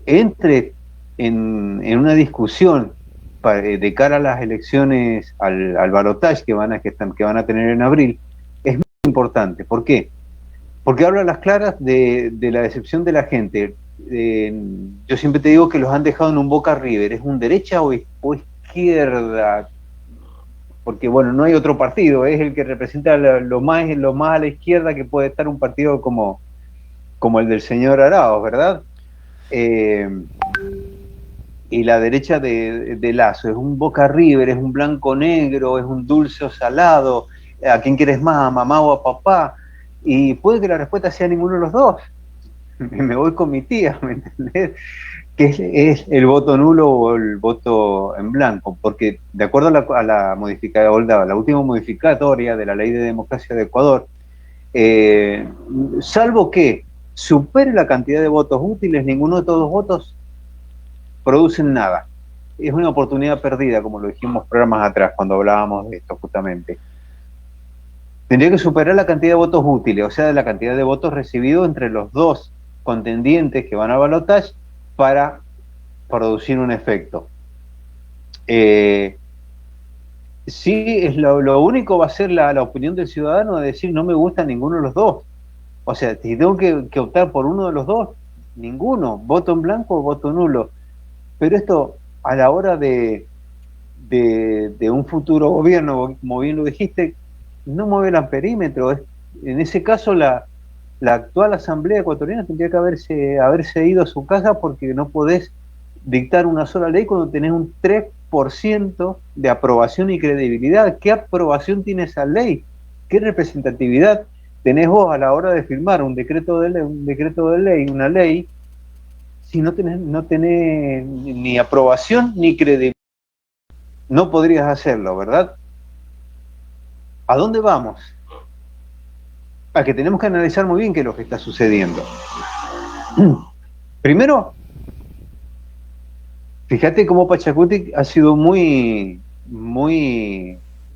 Speaker 2: entre en una discusión de cara a las elecciones, al balotaje que van a tener en abril, es muy importante. ¿Por qué? Porque habla a las claras de la decepción de la gente. Yo siempre te digo que los han dejado en un Boca River, ¿es un derecha o izquierda? Porque bueno, no hay otro partido, es el que representa lo más a la izquierda que puede estar un partido como el del señor Arauz, ¿verdad? Y la derecha de Lazo, es un Boca River, es un blanco negro, es un dulce o salado, ¿a quién quieres más, a mamá o a papá? Y puede que la respuesta sea ninguno de los dos. Me voy con mi tía, ¿me entendés? Que es el voto nulo o el voto en blanco, porque de acuerdo a la última modificatoria de la Ley de Democracia de Ecuador, salvo que supere la cantidad de votos útiles, ninguno de todos los votos producen nada. Es una oportunidad perdida, como lo dijimos programas atrás cuando hablábamos de esto justamente. Tendría que superar la cantidad de votos útiles, o sea, la cantidad de votos recibidos entre los dos contendientes que van a balotaje para producir un efecto. Sí, lo único va a ser la opinión del ciudadano de decir no me gusta ninguno de los dos. O sea, si tengo que optar por uno de los dos, ninguno, voto en blanco o voto nulo. Pero esto, a la hora de un futuro gobierno, como bien lo dijiste, no mueve el amperímetro. En ese caso, la actual Asamblea Ecuatoriana tendría que haberse ido a su casa, porque no podés dictar una sola ley cuando tenés un 3% de aprobación y credibilidad. ¿Qué aprobación tiene esa ley? ¿Qué representatividad tenés vos a la hora de firmar un decreto de ley, una ley, si no tenés ni aprobación ni credibilidad? No podrías hacerlo, ¿verdad? ¿A dónde vamos? A que tenemos que analizar muy bien qué es lo que está sucediendo. Primero, fíjate cómo Pachacuti ha sido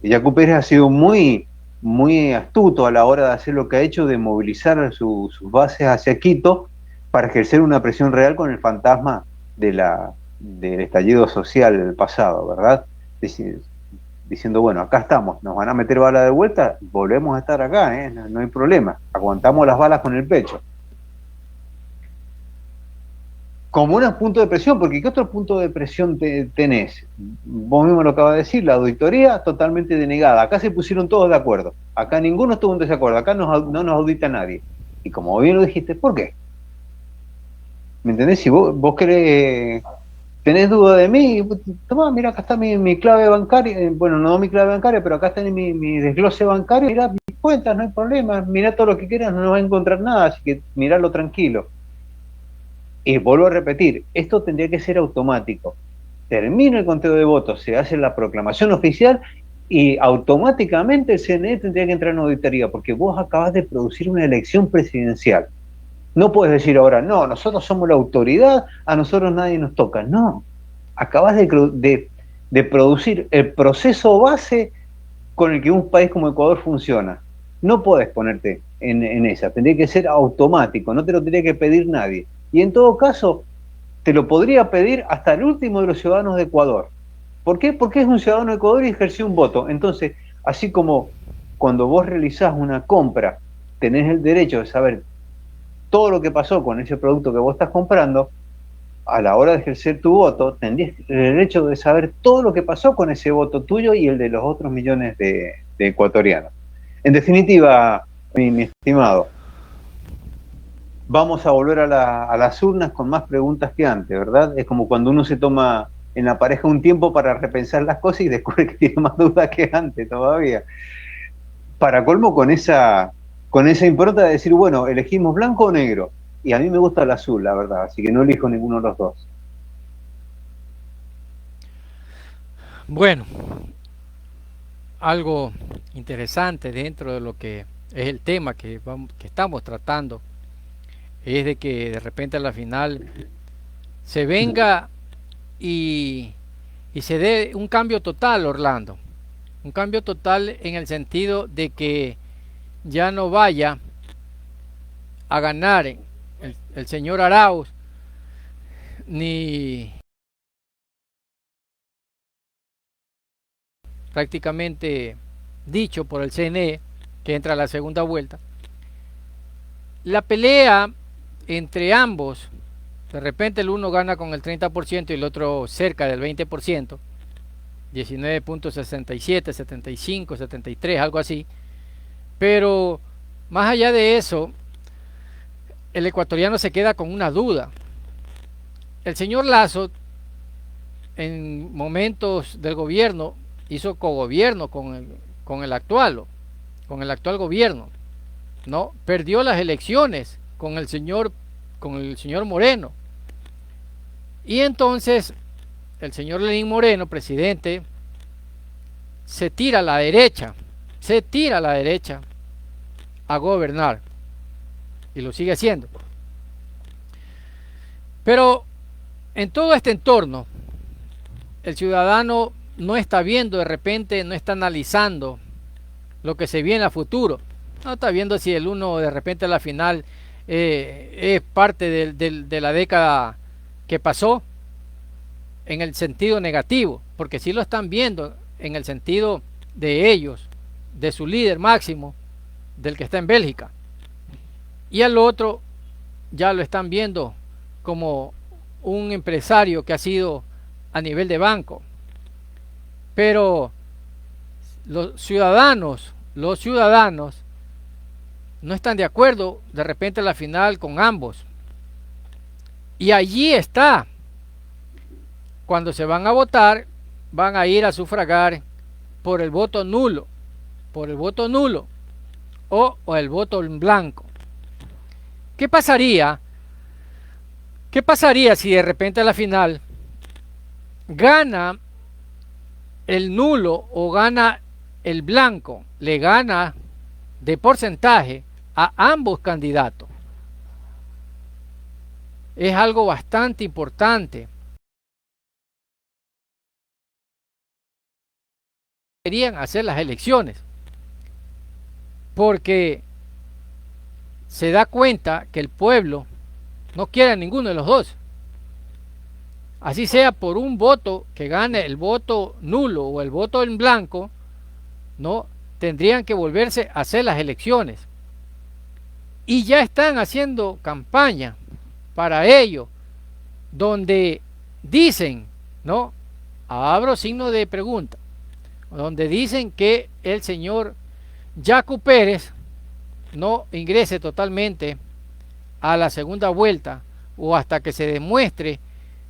Speaker 2: Yacu Pérez ha sido muy astuto a la hora de hacer lo que ha hecho, de movilizar sus bases hacia Quito para ejercer una presión real con el fantasma del estallido social pasado, ¿verdad? Diciendo, bueno, acá estamos, nos van a meter bala de vuelta, volvemos a estar acá, ¿eh? No hay problema, aguantamos las balas con el pecho. Como un punto de presión, porque ¿qué otro punto de presión tenés? Vos mismo lo acabas de decir, la auditoría totalmente denegada. Acá se pusieron todos de acuerdo, acá ninguno estuvo en desacuerdo, acá no nos audita nadie. Y como bien lo dijiste, ¿por qué? ¿Me entendés? Si vos tenés duda de mí, tomá, mira, acá está mi clave bancaria, bueno, no mi clave bancaria, pero acá está mi desglose bancario, mirá mis cuentas, no hay problema, mirá todo lo que quieras, no vas a encontrar nada, así que miralo tranquilo. Y vuelvo a repetir, esto tendría que ser automático. Termina el conteo de votos, se hace la proclamación oficial y automáticamente el CNE tendría que entrar en auditoría, porque vos acabas de producir una elección presidencial. No puedes decir ahora, no, nosotros somos la autoridad, a nosotros nadie nos toca. No, acabas de producir el proceso base con el que un país como Ecuador funciona. No puedes ponerte en esa, tendría que ser automático, no te lo tendría que pedir nadie. Y en todo caso, te lo podría pedir hasta el último de los ciudadanos de Ecuador. ¿Por qué? Porque es un ciudadano de Ecuador y ejerció un voto. Entonces, así como cuando vos realizás una compra, tenés el derecho de saber todo lo que pasó con ese producto que vos estás comprando, a la hora de ejercer tu voto, tendrías el derecho de saber todo lo que pasó con ese voto tuyo y el de los otros millones de ecuatorianos. En definitiva, mi estimado, vamos a volver a las urnas con más preguntas que antes, ¿verdad? Es como cuando uno se toma en la pareja un tiempo para repensar las cosas y descubre que tiene más dudas que antes todavía. Para colmo, con esa impronta de decir, bueno, elegimos blanco o negro. Y a mí me gusta el azul, la verdad, así que no elijo ninguno de los dos.
Speaker 1: Bueno, algo interesante dentro de lo que es el tema que estamos tratando es de que de repente a la final se venga y, y se dé un cambio total, Orlando. Un cambio total en el sentido de que ya no vaya a ganar el señor Arauz ni prácticamente dicho por el CNE que entra a la segunda vuelta. La pelea entre ambos, de repente el uno gana con el 30% y el otro cerca del 20%, 19.67, 75, 73, algo así. Pero más allá de eso, el ecuatoriano se queda con una duda. El señor Lasso, en momentos del gobierno, hizo cogobierno con el actual gobierno, ¿no? Perdió las elecciones con el señor Moreno. Y entonces el señor Lenín Moreno, presidente, se tira a la derecha a gobernar y lo sigue haciendo. Pero en todo este entorno, el ciudadano no está viendo de repente, no está analizando lo que se viene a futuro. No está viendo si el uno de repente a la final es parte de la década que pasó en el sentido negativo, porque sí lo están viendo en el sentido de ellos, de su líder máximo, del que está en Bélgica. Y al otro ya lo están viendo como un empresario que ha sido a nivel de banco. Pero los ciudadanos los ciudadanos no están de acuerdo de repente a la final con ambos. Y allí está, cuando se van a votar, van a ir a sufragar por el voto nulo, o el voto en blanco. ¿Qué pasaría? ¿Qué pasaría si de repente a la final gana el nulo o gana el blanco? Le gana de porcentaje a ambos candidatos. Es algo bastante importante. Querían hacer las elecciones porque se da cuenta que el pueblo no quiere a ninguno de los dos. Así sea por un voto que gane el voto nulo o el voto en blanco, no tendrían que volverse a hacer las elecciones. Y ya están haciendo campaña para ello, donde dicen, ¿no? Abro signo de pregunta, donde dicen que el señor Yacu Pérez no ingrese totalmente a la segunda vuelta o hasta que se demuestre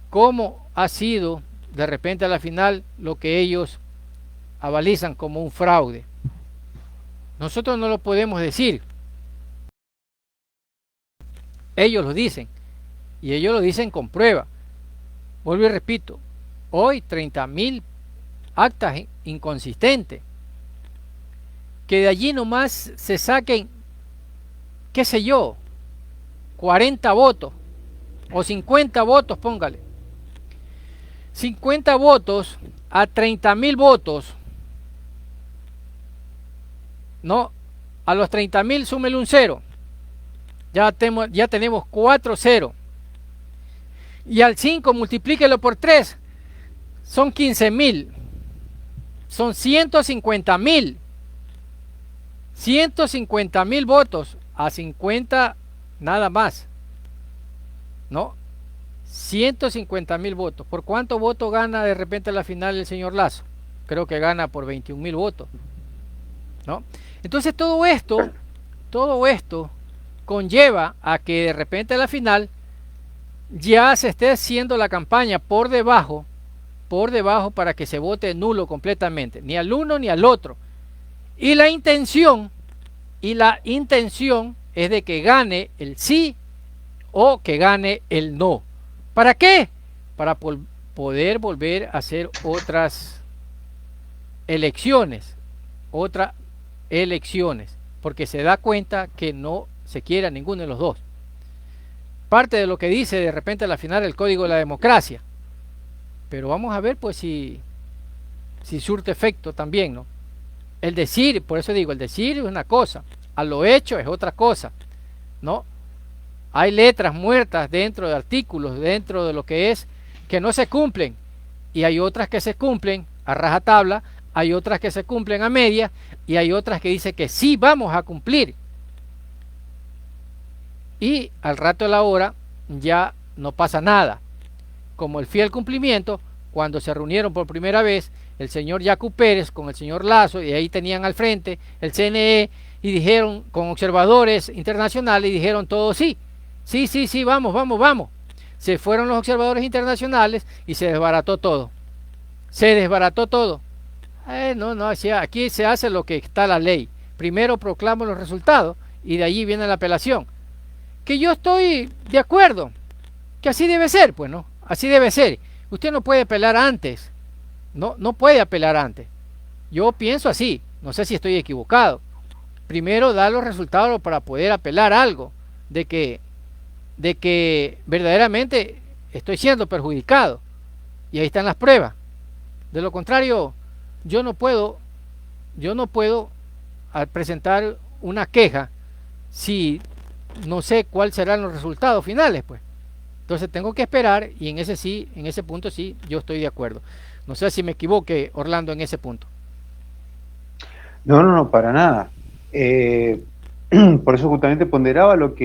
Speaker 1: cómo ha sido de repente a la final lo que ellos avalizan como un fraude. Nosotros no lo podemos decir, ellos lo dicen y ellos lo dicen con prueba. Vuelvo y repito, hoy 30.000 actas inconsistentes, que de allí nomás se saquen, qué sé yo, 40 votos o 50 votos, póngale 50 votos a 30.000 votos, no, a los 30.000 súmele un 0, ya tenemos 4-0, y al 5 multiplíquelo por 3, son 15.000, son 150.000 votos a 50 nada más, ¿no? 150.000 votos. ¿Por cuánto voto gana de repente a la final el señor Lasso? Creo que gana por 21.000 votos, ¿no? Entonces todo esto conlleva a que de repente a la final ya se esté haciendo la campaña por debajo para que se vote nulo completamente, ni al uno ni al otro. Y la intención es de que gane el sí o que gane el no. ¿Para qué? Para poder volver a hacer otras elecciones, porque se da cuenta que no se quiere a ninguno de los dos. Parte de lo que dice de repente al final el Código de la Democracia, pero vamos a ver pues si surte efecto también, ¿no? El decir, por eso digo, el decir es una cosa, a lo hecho es otra cosa, ¿no? Hay letras muertas dentro de artículos, dentro de lo que es, que no se cumplen, y hay otras que se cumplen a rajatabla, hay otras que se cumplen a media, y hay otras que dicen que sí vamos a cumplir. Y al rato de la hora ya no pasa nada, como el fiel cumplimiento cuando se reunieron por primera vez el señor Yacu Pérez con el señor Lasso, y ahí tenían al frente el CNE, y dijeron con observadores internacionales, y dijeron todos sí, vamos. Se fueron los observadores internacionales y se desbarató todo. No, aquí se hace lo que está la ley. Primero proclamo los resultados y de allí viene la apelación. Que yo estoy de acuerdo, que así debe ser, pues no, así debe ser. Usted no puede apelar antes, no puede apelar antes. Yo pienso así, no sé si estoy equivocado. Primero dar los resultados para poder apelar algo de que verdaderamente estoy siendo perjudicado, y ahí están las pruebas. De lo contrario, yo no puedo presentar una queja si no sé cuáles serán los resultados finales, pues. Entonces tengo que esperar, y en ese punto sí, yo estoy de acuerdo. No sé si me equivoqué, Orlando, en ese punto.
Speaker 2: No, para nada. Por eso justamente ponderaba lo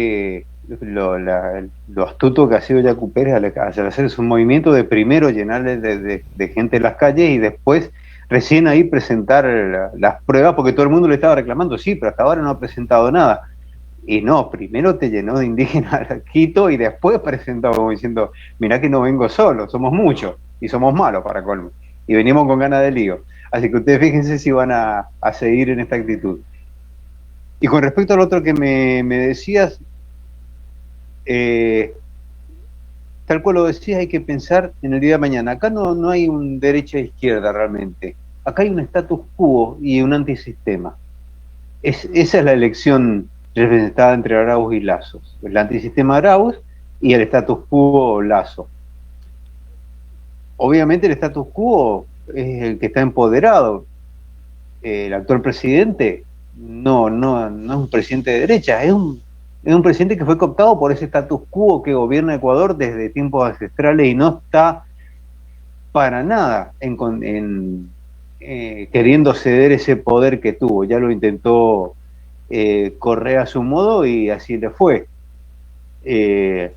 Speaker 2: astuto que ha sido Yacu Pérez al hacer su movimiento de primero llenarle de gente en las calles y después recién ahí presentar las pruebas, porque todo el mundo le estaba reclamando, sí, pero hasta ahora no ha presentado nada. Y no, primero te llenó de indígenas a Quito y después presentó como diciendo, mirá que no vengo solo, somos muchos y somos malos para colmo. Y venimos con ganas de lío. Así que ustedes fíjense si van a seguir en esta actitud. Y con respecto al otro que me decías, eh, tal cual lo decías, hay que pensar en el día de mañana. Acá no hay un derecha e izquierda realmente. Acá hay un status quo y un antisistema. Esa es la elección representada entre Arauz y Lazos. El antisistema Arauz y el status quo Lazo. Obviamente el status quo es el que está empoderado. El actual presidente no es un presidente de derecha, es un presidente que fue cooptado por ese status quo que gobierna Ecuador desde tiempos ancestrales y no está para nada queriendo ceder ese poder que tuvo. Ya lo intentó Correa a su modo y así le fue. El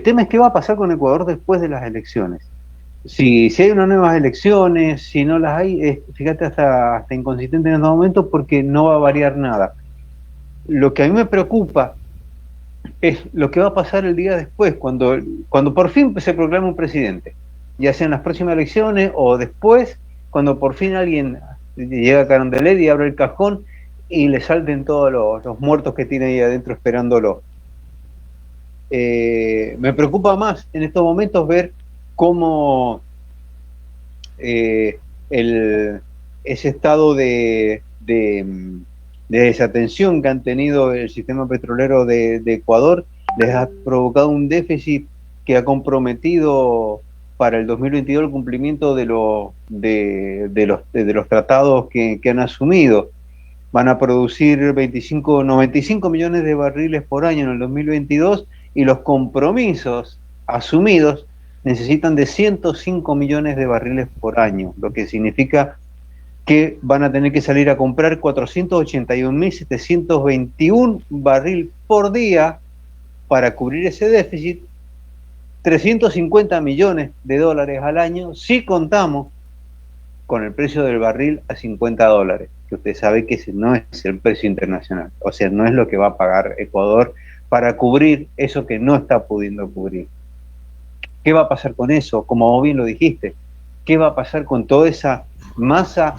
Speaker 2: tema es qué va a pasar con Ecuador después de las elecciones. Si hay unas nuevas elecciones, si no las hay, fíjate, hasta inconsistente en estos momentos porque no va a variar nada. Lo que a mí me preocupa es lo que va a pasar el día después, cuando por fin se proclame un presidente, ya sea en las próximas elecciones o después, cuando por fin alguien llega a Carondelet y abre el cajón y le salten todos los muertos que tiene ahí adentro esperándolo. Me preocupa más en estos momentos ver cómo ese estado de desatención que han tenido el sistema petrolero de Ecuador les ha provocado un déficit que ha comprometido para el 2022 el cumplimiento de los tratados que han asumido. Van a producir 95 millones de barriles por año en el 2022 y los compromisos asumidos necesitan de 105 millones de barriles por año, lo que significa que van a tener que salir a comprar 481.721 barriles por día para cubrir ese déficit, 350 millones de dólares al año si contamos con el precio del barril a $50, que usted sabe que ese no es el precio internacional, o sea, no es lo que va a pagar Ecuador para cubrir eso que no está pudiendo cubrir. ¿Qué va a pasar con eso? Como vos bien lo dijiste, ¿qué va a pasar con toda esa masa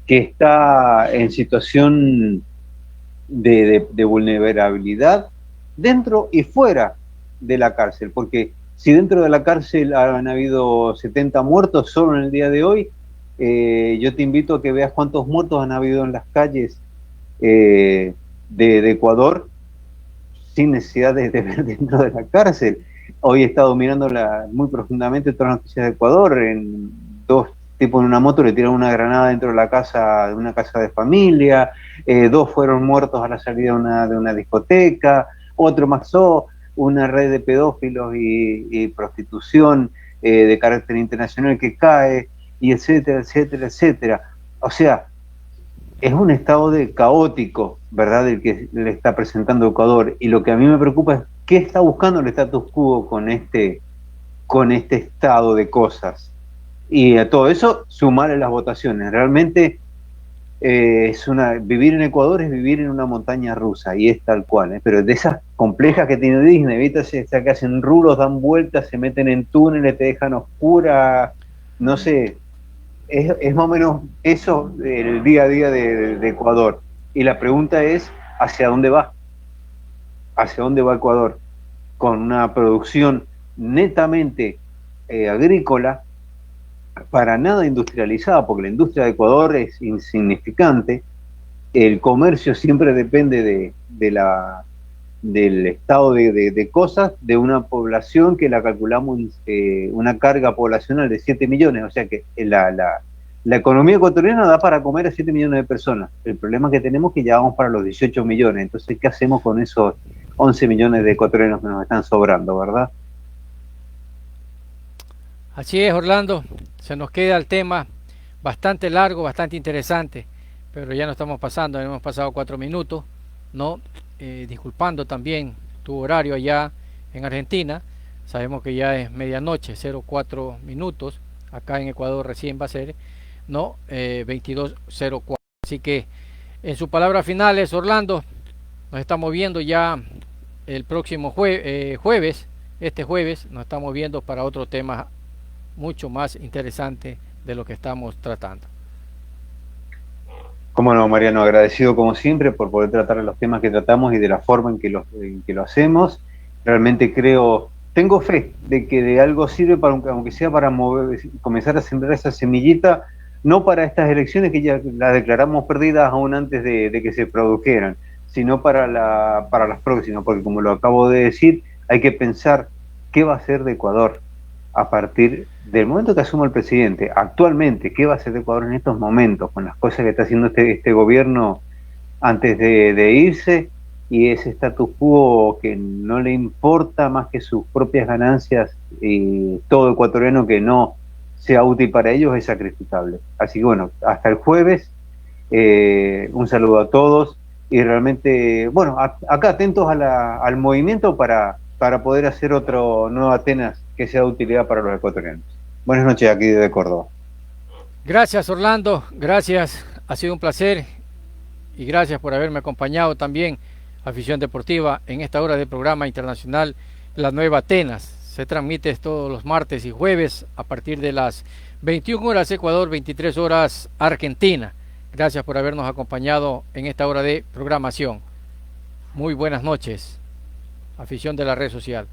Speaker 2: que está en situación de vulnerabilidad dentro y fuera de la cárcel? Porque si dentro de la cárcel han habido 70 muertos solo en el día de hoy, yo te invito a que veas cuántos muertos han habido en las calles de Ecuador sin necesidad de ver dentro de la cárcel. Hoy he estado mirando muy profundamente todas las noticias de Ecuador. En dos tipos en una moto le tiraron una granada dentro de la casa, de una casa de familia. Dos fueron muertos a la salida de una discoteca. Otro maxó una red de pedófilos y prostitución de carácter internacional que cae, y etcétera, etcétera, etcétera. O sea, es un estado caótico, ¿verdad?, el que le está presentando Ecuador. Y lo que a mí me preocupa es qué está buscando el status quo con este estado de cosas. Y a todo eso, sumarle las votaciones. Realmente vivir en Ecuador es vivir en una montaña rusa, y es tal cual, ¿eh? Pero de esas complejas que tiene Disney, ¿viste? Que hacen rulos, dan vueltas, se meten en túneles, te dejan oscura, no sé. Es más o menos eso el día a día de Ecuador. Y la pregunta es, ¿hacia dónde va? ¿Hacia dónde va Ecuador? Con una producción netamente agrícola, para nada industrializada, porque la industria de Ecuador es insignificante. El comercio siempre depende del estado de cosas de una población que la calculamos una carga poblacional de 7 millones, o sea que la economía ecuatoriana da para comer a 7 millones de personas. El problema que tenemos es que ya vamos para los 18 millones, entonces ¿qué hacemos con esos 11 millones de ecuatorianos que nos están sobrando, verdad?
Speaker 1: Así es, Orlando, se nos queda el tema bastante largo, bastante interesante, pero ya no estamos pasando, hemos pasado 4 minutos, ¿no? Disculpando también tu horario allá en Argentina, sabemos que ya es medianoche, 04 minutos, acá en Ecuador recién va a ser, ¿no? 2204. Así que en sus palabras finales, Orlando, nos estamos viendo ya el próximo jueves, este jueves, nos estamos viendo para otro tema mucho más interesante de lo que estamos tratando.
Speaker 2: Cómo no, Mariano, agradecido como siempre por poder tratar los temas que tratamos y de la forma en que lo hacemos. Realmente tengo fe de que de algo sirve, para, aunque sea para comenzar a sembrar esa semillita, no para estas elecciones que ya las declaramos perdidas aún antes de que se produjeran, sino para las próximas, porque como lo acabo de decir, hay que pensar qué va a ser de Ecuador a partir del momento que asuma el presidente. Actualmente, ¿qué va a hacer de Ecuador en estos momentos con las cosas que está haciendo este gobierno antes de irse? Y ese status quo que no le importa más que sus propias ganancias, y todo ecuatoriano que no sea útil para ellos es sacrificable. Así que bueno, hasta el jueves, un saludo a todos y realmente, bueno, acá atentos al movimiento para poder hacer otro nuevo Atenas que sea de utilidad para los ecuatorianos. Buenas noches aquí desde Córdoba.
Speaker 1: Gracias, Orlando, gracias, ha sido un placer y gracias por haberme acompañado también, Afición Deportiva, en esta hora del programa internacional La Nueva Atenas. Se transmite todos los martes y jueves a partir de las 21 horas Ecuador, 23 horas Argentina. Gracias por habernos acompañado en esta hora de programación. Muy buenas noches, afición de la red social.